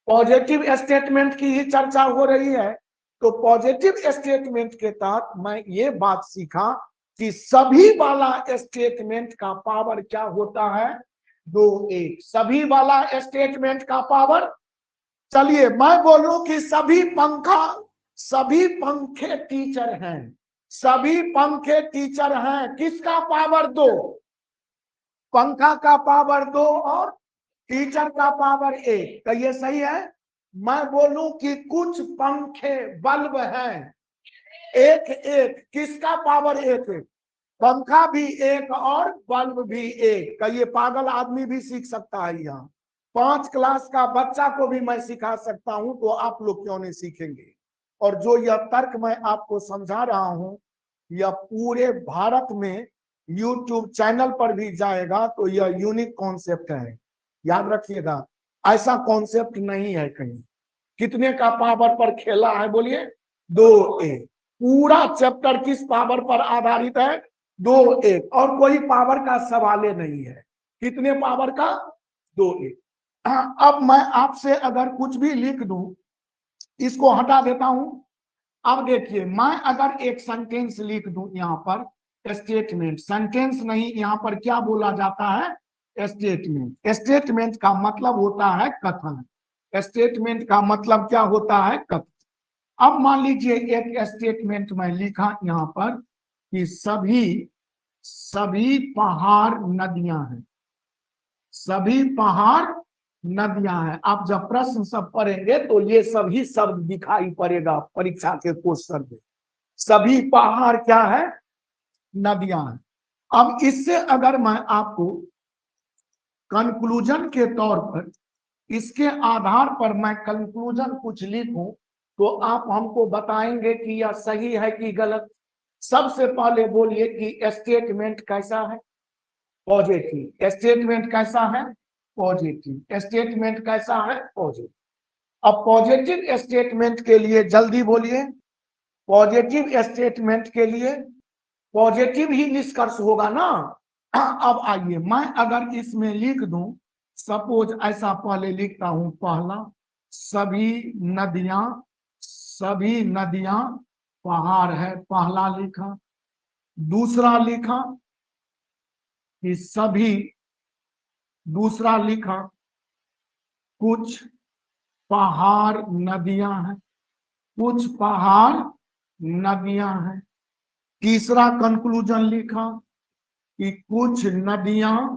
पॉजिटिव स्टेटमेंट की ही चर्चा हो रही है। तो पॉजिटिव स्टेटमेंट के तहत मैं ये बात सीखा कि सभी वाला स्टेटमेंट का पावर क्या होता है, दो एक, सभी वाला स्टेटमेंट का पावर। चलिए मैं बोलूं कि सभी पंखे टीचर हैं, सभी पंखे टीचर हैं, किसका पावर दो, पंखा का पावर दो और टीचर का पावर एक, तो ये सही है। मैं बोलूं कि कुछ पंखे बल्ब हैं, एक एक, किसका पावर एक एक, पंखा भी एक और बल्ब भी एक, तो ये पागल आदमी भी सीख सकता है। यहाँ 5 क्लास का बच्चा को भी मैं सिखा सकता हूं, तो आप लोग क्यों नहीं सीखेंगे। और जो यह तर्क मैं आपको समझा रहा हूं, यह पूरे भारत में यूट्यूब चैनल पर भी जाएगा, तो यह यूनिक कॉन्सेप्ट है, याद रखिएगा, ऐसा कॉन्सेप्ट नहीं है कहीं। कितने का पावर पर खेला है बोलिए? 2-1। पूरा चैप्टर किस पावर पर आधारित है? 2-1। और कोई पावर का सवाल नहीं है। कितने पावर का? 2-1। अब मैं आपसे अगर कुछ भी लिख दूं, इसको हटा देता हूं। अब देखिए, मैं अगर एक सेंटेंस लिख दूं यहां पर, स्टेटमेंट, सेंटेंस नहीं, यहां पर क्या बोला जाता है? स्टेटमेंट। स्टेटमेंट का मतलब होता है कथन। स्टेटमेंट का मतलब क्या होता है? कथन। अब मान लीजिए एक स्टेटमेंट में लिखा यहां पर कि सभी पहाड़ नदियां हैं। सभी पहाड़ नदियां हैं। आप जब प्रश्न सब पढ़ेंगे तो ये सभी शब्द दिखाई पड़ेगा परीक्षा के क्वेश्चन में। सभी पहाड़ क्या है? नदियां हैं। अब इससे अगर मैं आपको कंक्लूजन के तौर पर, इसके आधार पर मैं कंक्लूजन कुछ लिखूं, तो आप हमको बताएंगे कि यह सही है कि गलत। सबसे पहले बोलिए कि स्टेटमेंट कैसा है? पॉजिटिव। स्टेटमेंट कैसा है? पॉजिटिव। स्टेटमेंट कैसा है? पॉजिटिव। अब पॉजिटिव स्टेटमेंट के लिए जल्दी बोलिए। पॉजिटिव स्टेटमेंट के लिए पॉजिटिव ही निष्कर्ष होगा ना। अब आइए, मैं अगर इसमें लिख दूं, सपोज ऐसा पहले लिखता हूं, पहला, सभी नदियां पहाड़ है, पहला लिखा। दूसरा लिखा कि दूसरा लिखा कुछ पहाड़ नदियां हैं, कुछ पहाड़ नदियां हैं। तीसरा कंक्लूजन लिखा कि कुछ नदियां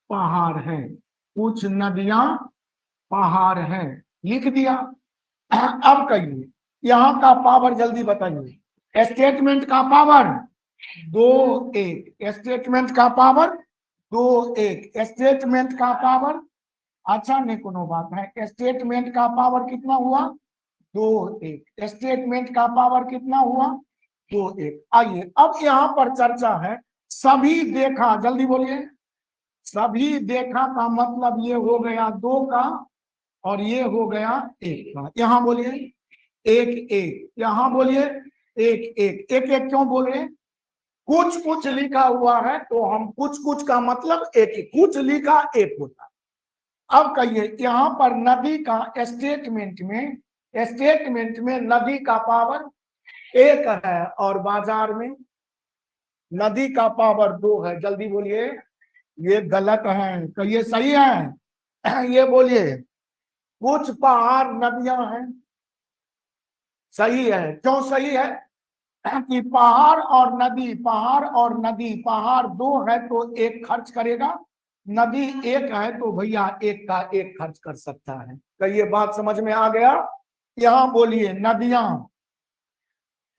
पहाड़ है, कुछ नदियां पहाड़ है, लिख दिया। अब कहिए यहां का पावर जल्दी बताइए। स्टेटमेंट का पावर 2-1। स्टेटमेंट का पावर 2-1। स्टेटमेंट का पावर, अच्छा नहीं कोनो बात है, स्टेटमेंट का पावर कितना हुआ? 2-1। स्टेटमेंट का पावर कितना हुआ? 2-1। आइए अब यहां पर चर्चा है, सभी देखा, जल्दी बोलिए। सभी देखा का मतलब ये हो गया 2 का, और ये हो गया 1 का। यहां बोलिए 1-1। यहां बोलिए 1-1। 1-1 क्यों बोले? कुछ कुछ लिखा हुआ है तो हम कुछ कुछ का मतलब एक ही, कुछ लिखा एक होता। अब कहिए यहां पर नदी का स्टेटमेंट में नदी का पावर 1 है, और बाजार में नदी का पावर 2 है। जल्दी बोलिए, ये गलत है, कहिए सही है? ये बोलिए, कुछ पहाड़ नदियां हैं। सही है। क्यों सही है? कि पहाड़ और नदी, पहाड़ 2 है तो 1 खर्च करेगा, नदी 1 है तो भैया 1 का 1 खर्च कर सकता है। तो ये बात समझ में आ गया? यहां बोलिए नदियां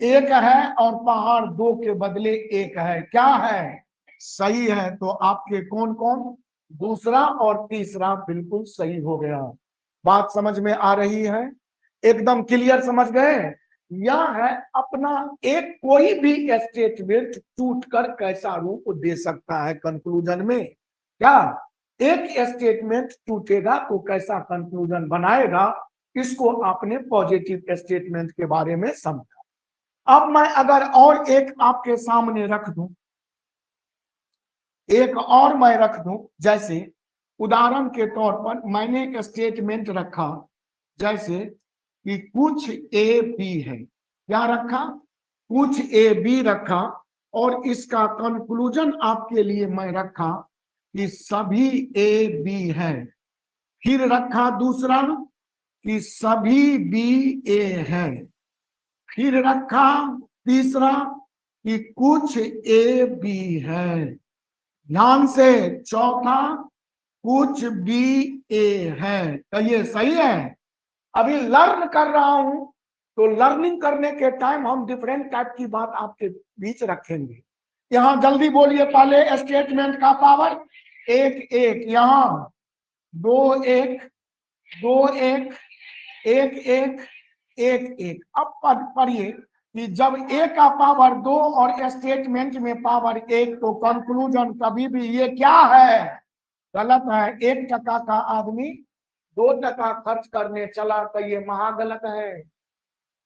1 है और पहाड़ 2 के बदले 1 है। क्या है? सही है। तो आपके कौन कौन? दूसरा और तीसरा बिल्कुल सही हो गया। बात समझ में आ रही है? एकदम क्लियर समझ गए? यह है अपना एक कोई भी स्टेटमेंट टूटकर कैसा रूप दे सकता है कंक्लूजन में। क्या एक स्टेटमेंट टूटेगा तो कैसा कंक्लूजन बनाएगा, इसको आपने पॉजिटिव स्टेटमेंट के बारे में समझा। अब मैं अगर और एक आपके सामने रख दूं, एक और मैं रख दूं, जैसे उदाहरण के तौर पर मैंने एक स्टेटमेंट रखा, जैसे कि कुछ ए बी है। क्या रखा? कुछ ए बी रखा, और इसका कंक्लूजन आपके लिए मैं रखा कि सभी ए बी है। फिर रखा दूसरा कि सभी बी ए है। फिर रखा तीसरा कि कुछ ए बी है। ध्यान से, चौथा कुछ बी ए है। तो ये सही है? अभी लर्न कर रहा हूं, तो लर्निंग करने के टाइम हम डिफरेंट टाइप की बात आपके बीच रखेंगे। यहां जल्दी बोलिए, पहले स्टेटमेंट का पावर 1-1, यहां 2-1, 2-1, 1-1, 1-1। अब पढ़िए कि जब ए का पावर 2 और स्टेटमेंट में पावर 1, तो कंक्लूजन कभी भी ये क्या है? गलत है। 1% का आदमी 2 टका खर्च करने चला तो ये महागलत है।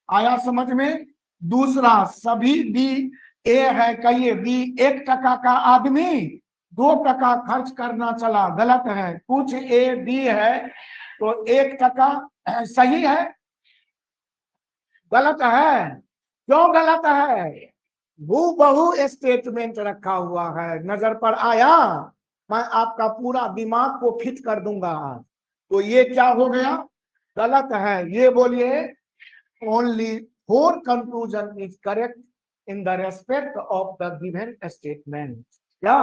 आया समझ में? दूसरा, सभी बी ए है, कहिए बी 1 टका का आदमी 2 टका खर्च करना चला, गलत है। कुछ ए बी है तो 1 टका सही है, गलत है। क्यों गलत है? हूबहू स्टेटमेंट रखा हुआ है, नजर पर आया? मैं आपका पूरा दिमाग को फिट कर दूंगा। तो ये क्या हो गया? गलत है। ये बोलिए, only 4 conclusion is correct in the respect of the given statement। क्या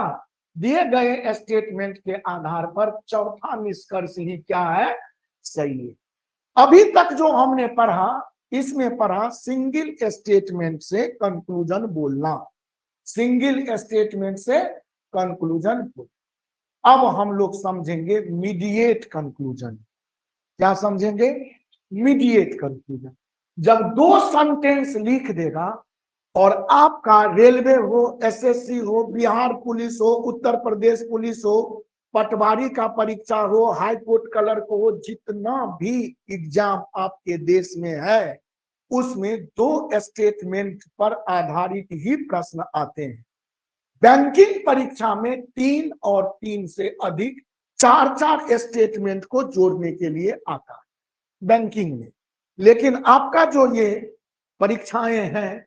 दिए गए स्टेटमेंट के आधार पर चौथा निष्कर्ष ही क्या है? सही है। अभी तक जो हमने पढ़ा, इसमें पढ़ा सिंगल स्टेटमेंट से कंक्लूजन बोलना, सिंगल स्टेटमेंट से कंक्लूजन बोलना। अब हम लोग समझेंगे मीडिएट कंक्लूजन। क्या समझेंगे? Mediate conclusion. जब 2 सेंटेंस लिख देगा और आपका रेलवे हो, एसएससी हो, बिहार पुलिस हो, उत्तर प्रदेश पुलिस हो, पटवारी का परीक्षा हो, हाई कोर्ट क्लर्क हो, जितना भी एग्जाम आपके देश में है, उसमें 2 स्टेटमेंट पर आधारित ही प्रश्न आते हैं। बैंकिंग परीक्षा में 3 और 3 से अधिक 4 स्टेटमेंट को जोड़ने के लिए आता है बैंकिंग में। लेकिन आपका जो ये परीक्षाएं हैं,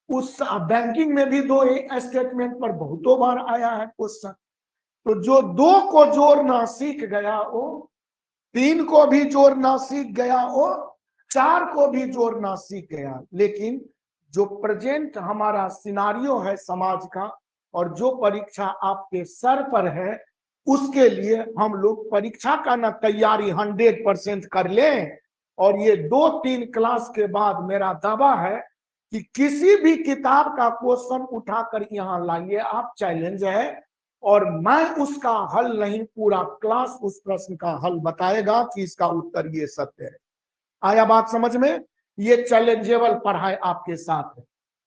उस बैंकिंग में भी 2 स्टेटमेंट पर बहुतों बार आया है क्वेश्चन। तो जो 2 को जोड़ना सीख गया वो 3 को भी जोड़ना सीख गया, वो 4 को भी जोड़ना सीख गया। लेकिन जो प्रेजेंट हमारा सिनारियो है समाज का, और जो परीक्षा आपके सर पर है, उसके लिए हम लोग परीक्षा का ना तैयारी 100% कर लें। और ये 2-3 क्लास के बाद मेरा दावा है कि किसी भी किताब का क्वेश्चन उठाकर यहाँ लाइए आप, चैलेंज है, और मैं उसका हल नहीं, पूरा क्लास उस प्रश्न का हल बताएगा कि इसका उत्तर ये सत्य है। आया बात समझ में? ये चैलेंजेबल पढ़ाई आपके साथ है।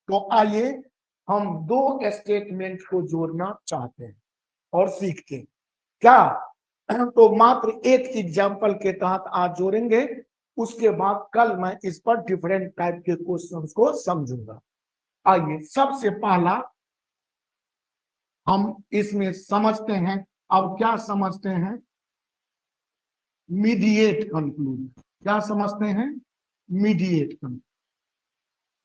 तो आइए हम 2 स्टेटमेंट को जोड़ना चाहते हैं और सीखते हैं। क्या? तो मात्र एक एग्जाम्पल के तहत आज जोड़ेंगे, उसके बाद कल मैं इस पर डिफरेंट टाइप के क्वेश्चंस को समझूंगा। आइए सबसे पहला हम इसमें समझते हैं। अब क्या समझते हैं? Mediate conclusion. क्या समझते हैं? Mediate conclusion.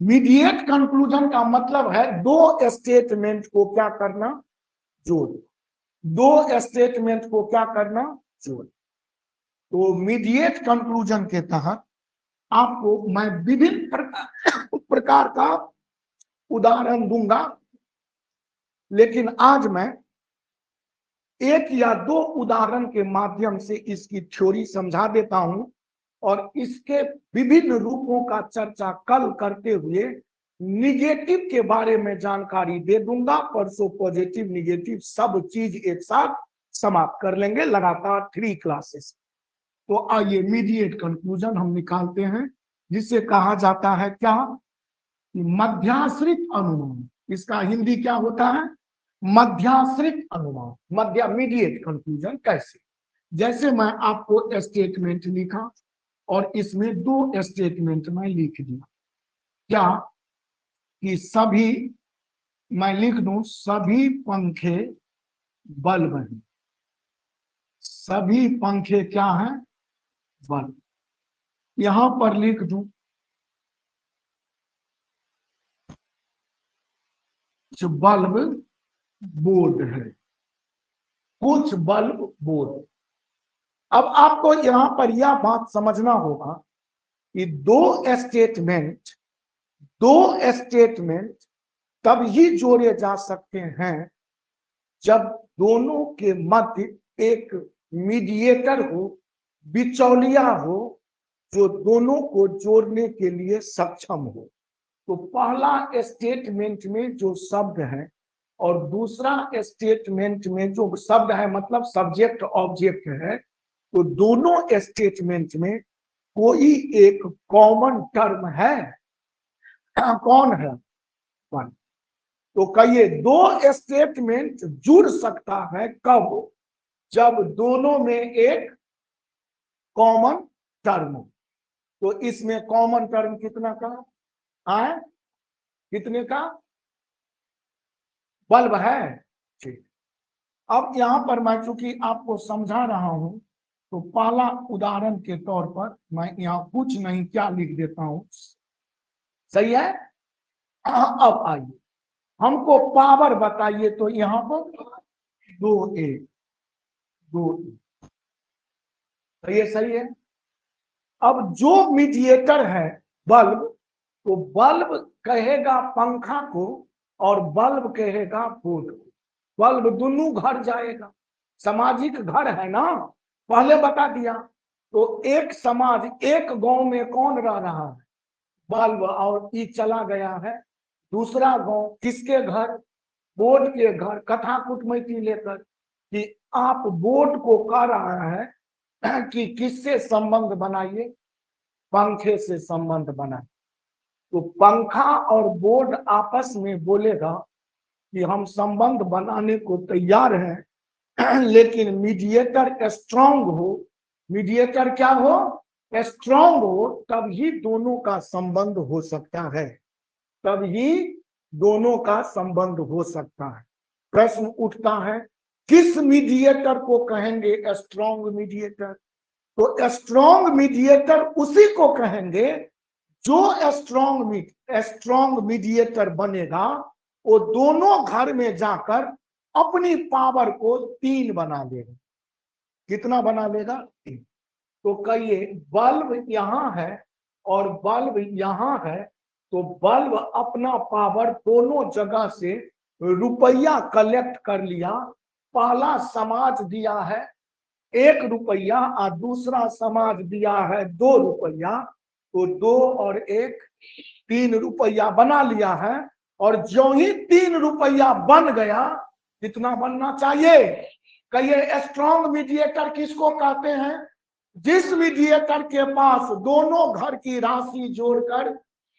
मीडिएट कंक्लूजन का मतलब है 2 स्टेटमेंट को क्या करना? जोड़। 2 स्टेटमेंट को क्या करना? जोड़। तो मीडिएट कंक्लूजन के तहत आपको मैं विभिन्न प्रकार का उदाहरण दूंगा, लेकिन आज मैं 1 या 2 उदाहरण के माध्यम से इसकी थ्योरी समझा देता हूं, और इसके विभिन्न रूपों का चर्चा कल करते हुए निगेटिव के बारे में जानकारी दे दूंगा। परसों पॉजिटिव निगेटिव सब चीज एक साथ समाप्त कर लेंगे, लगातार 3 क्लासेस। तो आइए मीडिएट कंक्लूजन हम निकालते हैं, जिसे कहा जाता है क्या? मध्याश्रित अनुमान। इसका हिंदी क्या होता है? मध्याश्रित अनुमान। मध्य मीडिएट कंक्लूजन कैसे? जैसे मैं आपको स्टेटमेंट लिखा और इसमें 2 स्टेटमेंट में लिख दिया। क्या? कि सभी, मैं लिख दूं सभी पंखे बल्ब हैं। सभी पंखे क्या हैं? बल्ब। यहां पर लिख दूं बल्ब बोर्ड है, कुछ बल्ब बोर्ड। अब आपको यहां पर यह बात समझना होगा कि 2 स्टेटमेंट तब ही जोड़े जा सकते हैं जब दोनों के मध्य एक मीडिएटर हो, बिचौलिया हो, जो दोनों को जोड़ने के लिए सक्षम हो। तो पहला स्टेटमेंट में जो शब्द है और दूसरा स्टेटमेंट में जो शब्द है, मतलब सब्जेक्ट ऑब्जेक्ट है, तो दोनों स्टेटमेंट में कोई एक कॉमन टर्म है। कौन है? वन। तो कहिए 2 स्टेटमेंट जुड़ सकता है कब? जब दोनों में एक कॉमन टर्म। तो इसमें कॉमन टर्म कितना का है, कितने का बल्ब है। ठीक, अब यहां पर मैं चूंकि आपको समझा रहा हूं तो पहला उदाहरण के तौर पर मैं यहाँ कुछ नहीं क्या लिख देता हूं, सही है। अब आइए हमको पावर बताइए, तो यहाँ पर 2a, 2a, सही है, सही है। अब जो मीडिएटर है बल्ब, तो बल्ब कहेगा पंखा को और बल्ब कहेगा बोर्ड को, बल्ब दोनों घर जाएगा, सामाजिक घर है ना, पहले बता दिया। तो एक समाज एक गांव में कौन रह रहा है, बल्ब, और ये चला गया है दूसरा गांव, किसके घर, बोर्ड के घर, कथा कुटमैती लेकर, कि आप बोर्ड को कह रहा है कि किससे संबंध बनाइए, पंखे से संबंध बनाए। तो पंखा और बोर्ड आपस में बोलेगा कि हम संबंध बनाने को तैयार हैं, लेकिन मीडिएटर स्ट्रांग हो, मीडिएटर क्या हो, स्ट्रांग हो, तब ही दोनों का संबंध हो सकता है, तब ही दोनों का संबंध हो सकता है। प्रश्न उठता है किस मीडिएटर को कहेंगे स्ट्रांग मीडिएटर, तो स्ट्रांग मीडिएटर उसी को कहेंगे जो स्ट्रांग मीडिएटर बनेगा, वो दोनों घर में जाकर अपनी पावर को 3 बना लेगा। कितना बना लेगा, 3। तो कहिए बल्ब यहां है और बल्ब यहां है, तो बल्ब अपना पावर दोनों जगह से रुपया कलेक्ट कर लिया। पहला समाज दिया है 1 रुपया और दूसरा समाज दिया है 2 रुपया, तो 2 और 1 3 रुपया बना लिया है। और जो ही 3 रुपया बन गया, कितना बनना चाहिए, कहिए स्ट्रांग मीडिएटर किसको कहते हैं, जिस मीडिएटर के पास दोनों घर की राशि जोड़कर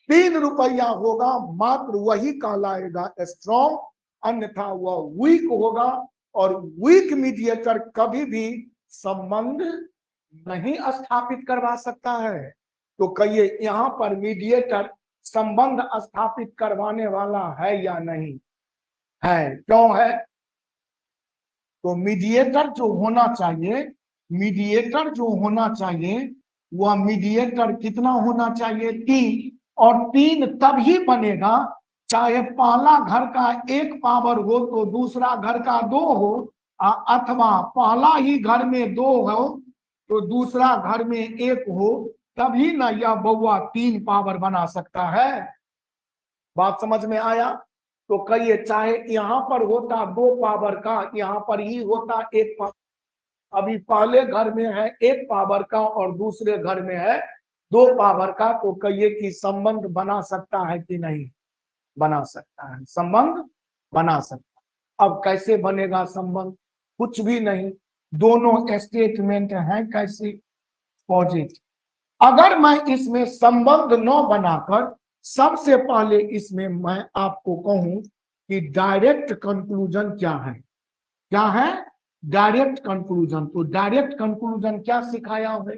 3 रुपया होगा, मात्र वही कहलाएगा स्ट्रांग, अन्यथा वह वीक होगा। और वीक मीडिएटर कभी भी संबंध नहीं स्थापित करवा सकता है। तो कहिए यहां पर मीडिएटर संबंध स्थापित करवाने वाला है या नहीं है, क्यों है, तो मीडिएटर जो होना चाहिए, मीडिएटर जो होना चाहिए वह मीडिएटर कितना होना चाहिए, 3। और 3 तभी बनेगा चाहे पहला घर का 1 पावर हो तो दूसरा घर का 2 हो, अथवा पहला ही घर में 2 हो तो दूसरा घर में 1 हो, तभी ना यह बउआ 3 पावर बना सकता है। बात समझ में आया। तो कहिए चाहे यहां पर होता 2 पावर का, यहां पर ही होता 1 पावर, अभी पहले घर में है 1 पावर का और दूसरे घर में है 2 पावर का, तो कहिए कि संबंध बना सकता है कि नहीं, बना सकता है, संबंध बना सकता। अब कैसे बनेगा संबंध, कुछ भी नहीं, दोनों स्टेटमेंट हैं कैसे, पॉजिटिव। अगर मैं इसमें संबंध न बनाकर सबसे पहले इसमें मैं आपको कहूं कि डायरेक्ट कंक्लूजन क्या है, क्या है डायरेक्ट कंक्लूजन, तो डायरेक्ट कंक्लूजन क्या सिखाया है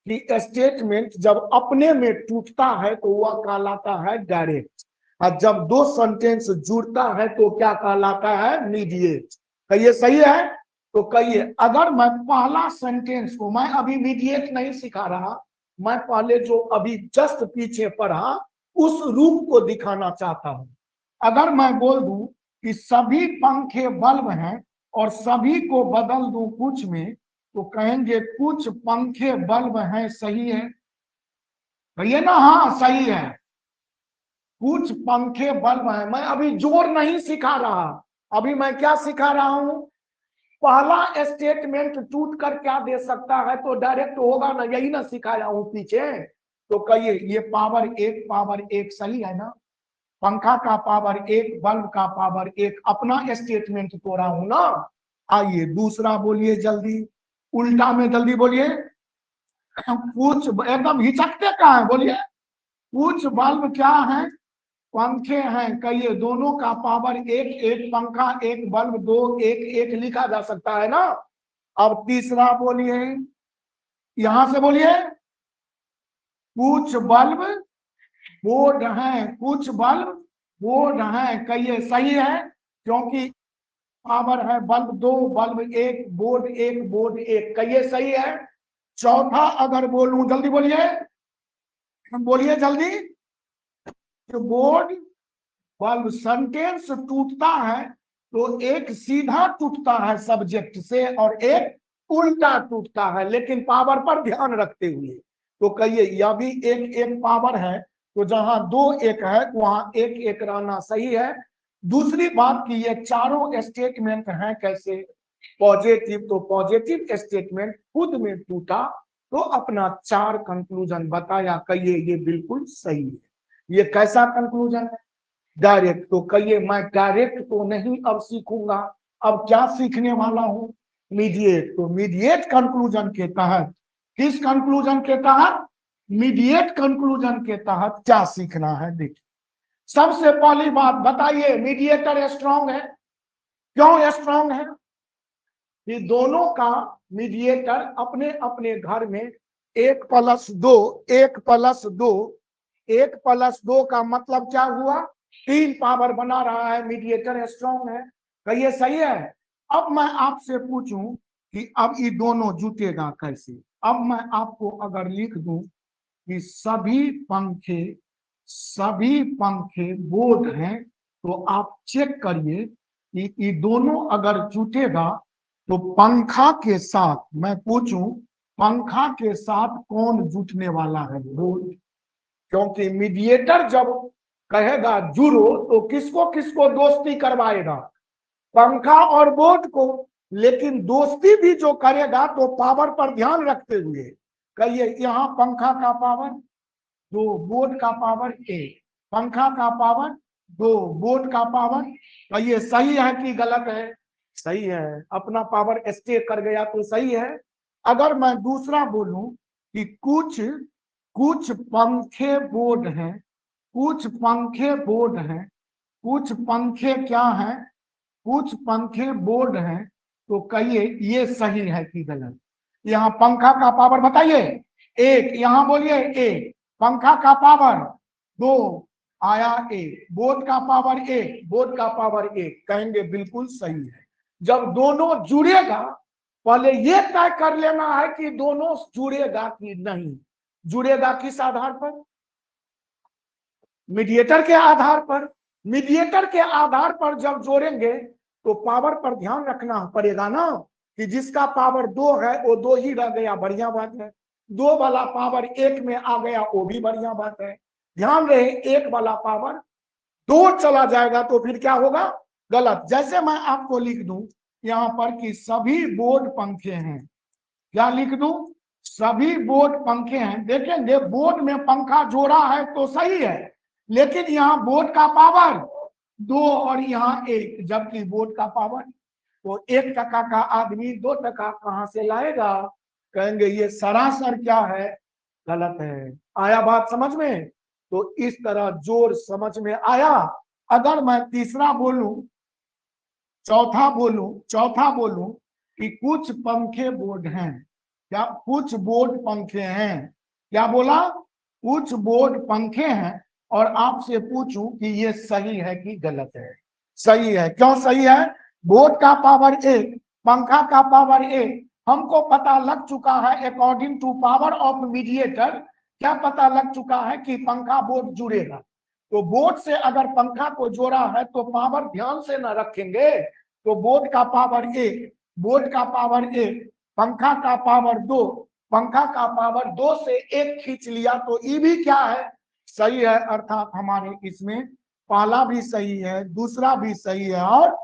कि स्टेटमेंट जब अपने में टूटता है तो वह कहलाता है डायरेक्ट, और जब 2 सेंटेंस जुड़ता है तो क्या कहलाता है, मीडिएट। कहिए सही है। तो कहिए अगर मैं पहला सेंटेंस को, मैं अभी मीडिएट नहीं सिखा रहा, मैं पहले जो अभी जस्ट पीछे पढ़ा उस रूप को दिखाना चाहता हूं। अगर मैं बोल दूं कि सभी पंखे बल्ब हैं और सभी को बदल दूं कुछ में, तो कहेंगे कुछ पंखे बल्ब हैं, सही है, कहिए ना, हाँ सही है, कुछ पंखे बल्ब हैं। मैं अभी जोर नहीं सिखा रहा, अभी मैं क्या सिखा रहा हूं, पहला स्टेटमेंट टूट कर क्या दे सकता है, तो डायरेक्ट होगा ना, यही ना सिखाया हूं पीछे। तो कहिए ये पावर एक सही है ना, पंखा का पावर 1, बल्ब का पावर 1, अपना स्टेटमेंट तोड़ा हूं ना। आइए दूसरा बोलिए जल्दी, उल्टा में जल्दी बोलिए, कुछ एकदम हिचकते कहाँ है, बोलिए कुछ बल्ब क्या है, पंखे हैं, कहिए दोनों का पावर 1, 1 पंखा 1 बल्ब 2, 1 1 लिखा जा सकता है ना। अब तीसरा बोलिए, यहां से बोलिए, कुछ बल्ब बोर्ड हैं, कुछ बल्ब बोर्ड हैं, कहिए सही है, क्योंकि पावर है बल्ब दो, बल्ब एक, बोर्ड एक, बोर्ड एक, कहिए सही है। चौथा अगर बोलूं, जल्दी बोलिए, बोलिए जल्दी, तो बोर्ड बल्ब सेंटेंस टूटता है तो एक सीधा टूटता है सब्जेक्ट से और एक उल्टा टूटता है, लेकिन पावर पर ध्यान रखते हुए। तो कहिए यह भी एक एक पावर है, तो जहां दो एक है वहां एक एक रहना सही है। दूसरी बात कि ये चारों स्टेटमेंट हैं कैसे पॉजिटिव, तो पॉजिटिव स्टेटमेंट खुद में टूटा तो अपना चार कंक्लूजन बताया, कहिए ये बिल्कुल सही है। ये कैसा कंक्लूजन है? डायरेक्ट। तो कहिए मैं डायरेक्ट तो नहीं अब सीखूंगा, अब क्या सीखने वाला हूं? मीडिएट। तो मीडिएट कंक्लूजन के तहत, किस कंक्लूजन के तहत? मीडिएट कंक्लूजन के तहत क्या सीखना है देखिए। सबसे पहली बात बताइए, मीडिएटर स्ट्रांग है, क्यों स्ट्रांग है? कि दोनों का मीडिएटर अपने अपने घर में 1+2, 1+2, 1+2 का मतलब क्या हुआ? 3 पावर बना रहा है, मीडिएटर स्ट्रांग है, कहिए सही है। अब मैं आपसे पूछूं कि अब ये दोनों जुटेगा कैसे? अब मैं आपको अगर लिख दूं कि सभी पंखे बोर्ड हैं, तो आप चेक करिए कि ये दोनों अगर जुटेगा तो पंखा के साथ, मैं पूछूं पंखा के साथ कौन जुटने वाला है? बोर्ड। क्योंकि मीडिएटर जब कहेगा जुड़ो तो किसको किसको दोस्ती करवाएगा? पंखा और बोर्ड को। लेकिन दोस्ती भी जो करेगा तो पावर पर ध्यान रखते हुए, कहिए यहां पंखा का पावर 2, बोर्ड का पावर 1, पंखा का पावर 2, बोर्ड का पावर, कहिए सही है कि गलत है? सही है, अपना पावर स्टे कर गया तो सही है। अगर मैं दूसरा बोलूं कि कुछ कुछ पंखे बोर्ड हैं, कुछ पंखे बोर्ड हैं, कुछ पंखे क्या हैं? कुछ पंखे बोर्ड हैं, तो कहिए ये सही है कि गलत? यहाँ पंखा का पावर बताइए 1, यहां बोलिए 1, पंखा का पावर 2 आया 1, बोर्ड का पावर 1, बोर्ड का पावर 1, कहेंगे बिल्कुल सही है। जब दोनों जुड़ेगा, पहले ये तय कर लेना है कि दोनों जुड़ेगा कि नहीं। जुड़ेगा किस आधार पर? मीडिएटर के आधार पर। मीडिएटर के आधार पर जब जोड़ेंगे तो पावर पर ध्यान रखना पड़ेगा ना, कि जिसका पावर 2 है वो 2 ही रह गया, बढ़िया बात है। 2 वाला पावर 1 में आ गया, वो भी बढ़िया बात है। ध्यान रहे 1 वाला पावर 2 चला जाएगा तो फिर क्या होगा? गलत। जैसे मैं आपको लिख दूं यहां पर कि सभी बोर्ड पंखे हैं, क्या लिख दूं? सभी बोर्ड पंखे हैं। देखेंगे बोर्ड में पंखा जोड़ा है तो सही है, लेकिन यहाँ बोर्ड का पावर 2 और यहाँ 1, जबकि बोर्ड का पावर, तो 1 टका का आदमी 2 टका कहां से लाएगा? कहेंगे ये सरासर क्या है? गलत है। आया बात समझ में? तो इस तरह जोड़ समझ में आया। अगर मैं तीसरा बोलूं, चौथा बोलूं कि कुछ पंखे बोर्ड हैं, क्या कुछ बोर्ड पंखे हैं? क्या बोला? कुछ बोर्ड पंखे हैं, और आपसे पूछूं कि ये सही है कि गलत है? सही है। क्यों सही है? बोर्ड का पावर 1, पंखा का पावर 1, हमको पता लग चुका है according to power of mediator, क्या पता लग चुका है कि पंखा बोर्ड जुड़ेगा। तो बोर्ड से अगर पंखा को जोड़ा है तो पावर ध्यान से ना रखेंगे, तो बोर्ड का पावर 1, बोर्ड का पावर 1, पंखा का पावर 2, पंखा का पावर 2 से 1 खींच लिया तो ये भी क्या है? सही है। अर्थात हमारे इसमें पहला भी सही है, दूसरा भी सही है और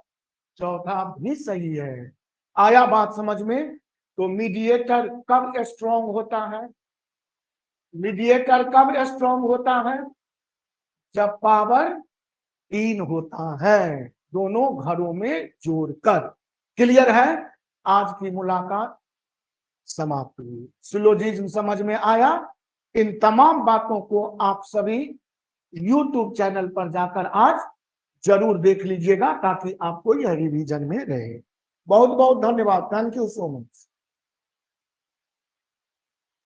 चौथा भी सही है। आया बात समझ में? तो मीडिएटर कब स्ट्रांग होता है? मीडिएटर कब स्ट्रांग होता है? जब पावर 3 होता है, दोनों घरों में जोड़कर। क्लियर है? आज की मुलाकात समाप्त हुई। सिलोजिज्म समझ में आया? इन तमाम बातों को आप सभी YouTube चैनल पर जाकर आज जरूर देख लीजिएगा, ताकि आपको यह रिवीजन में रहे। बहुत बहुत धन्यवाद। Thank you so much.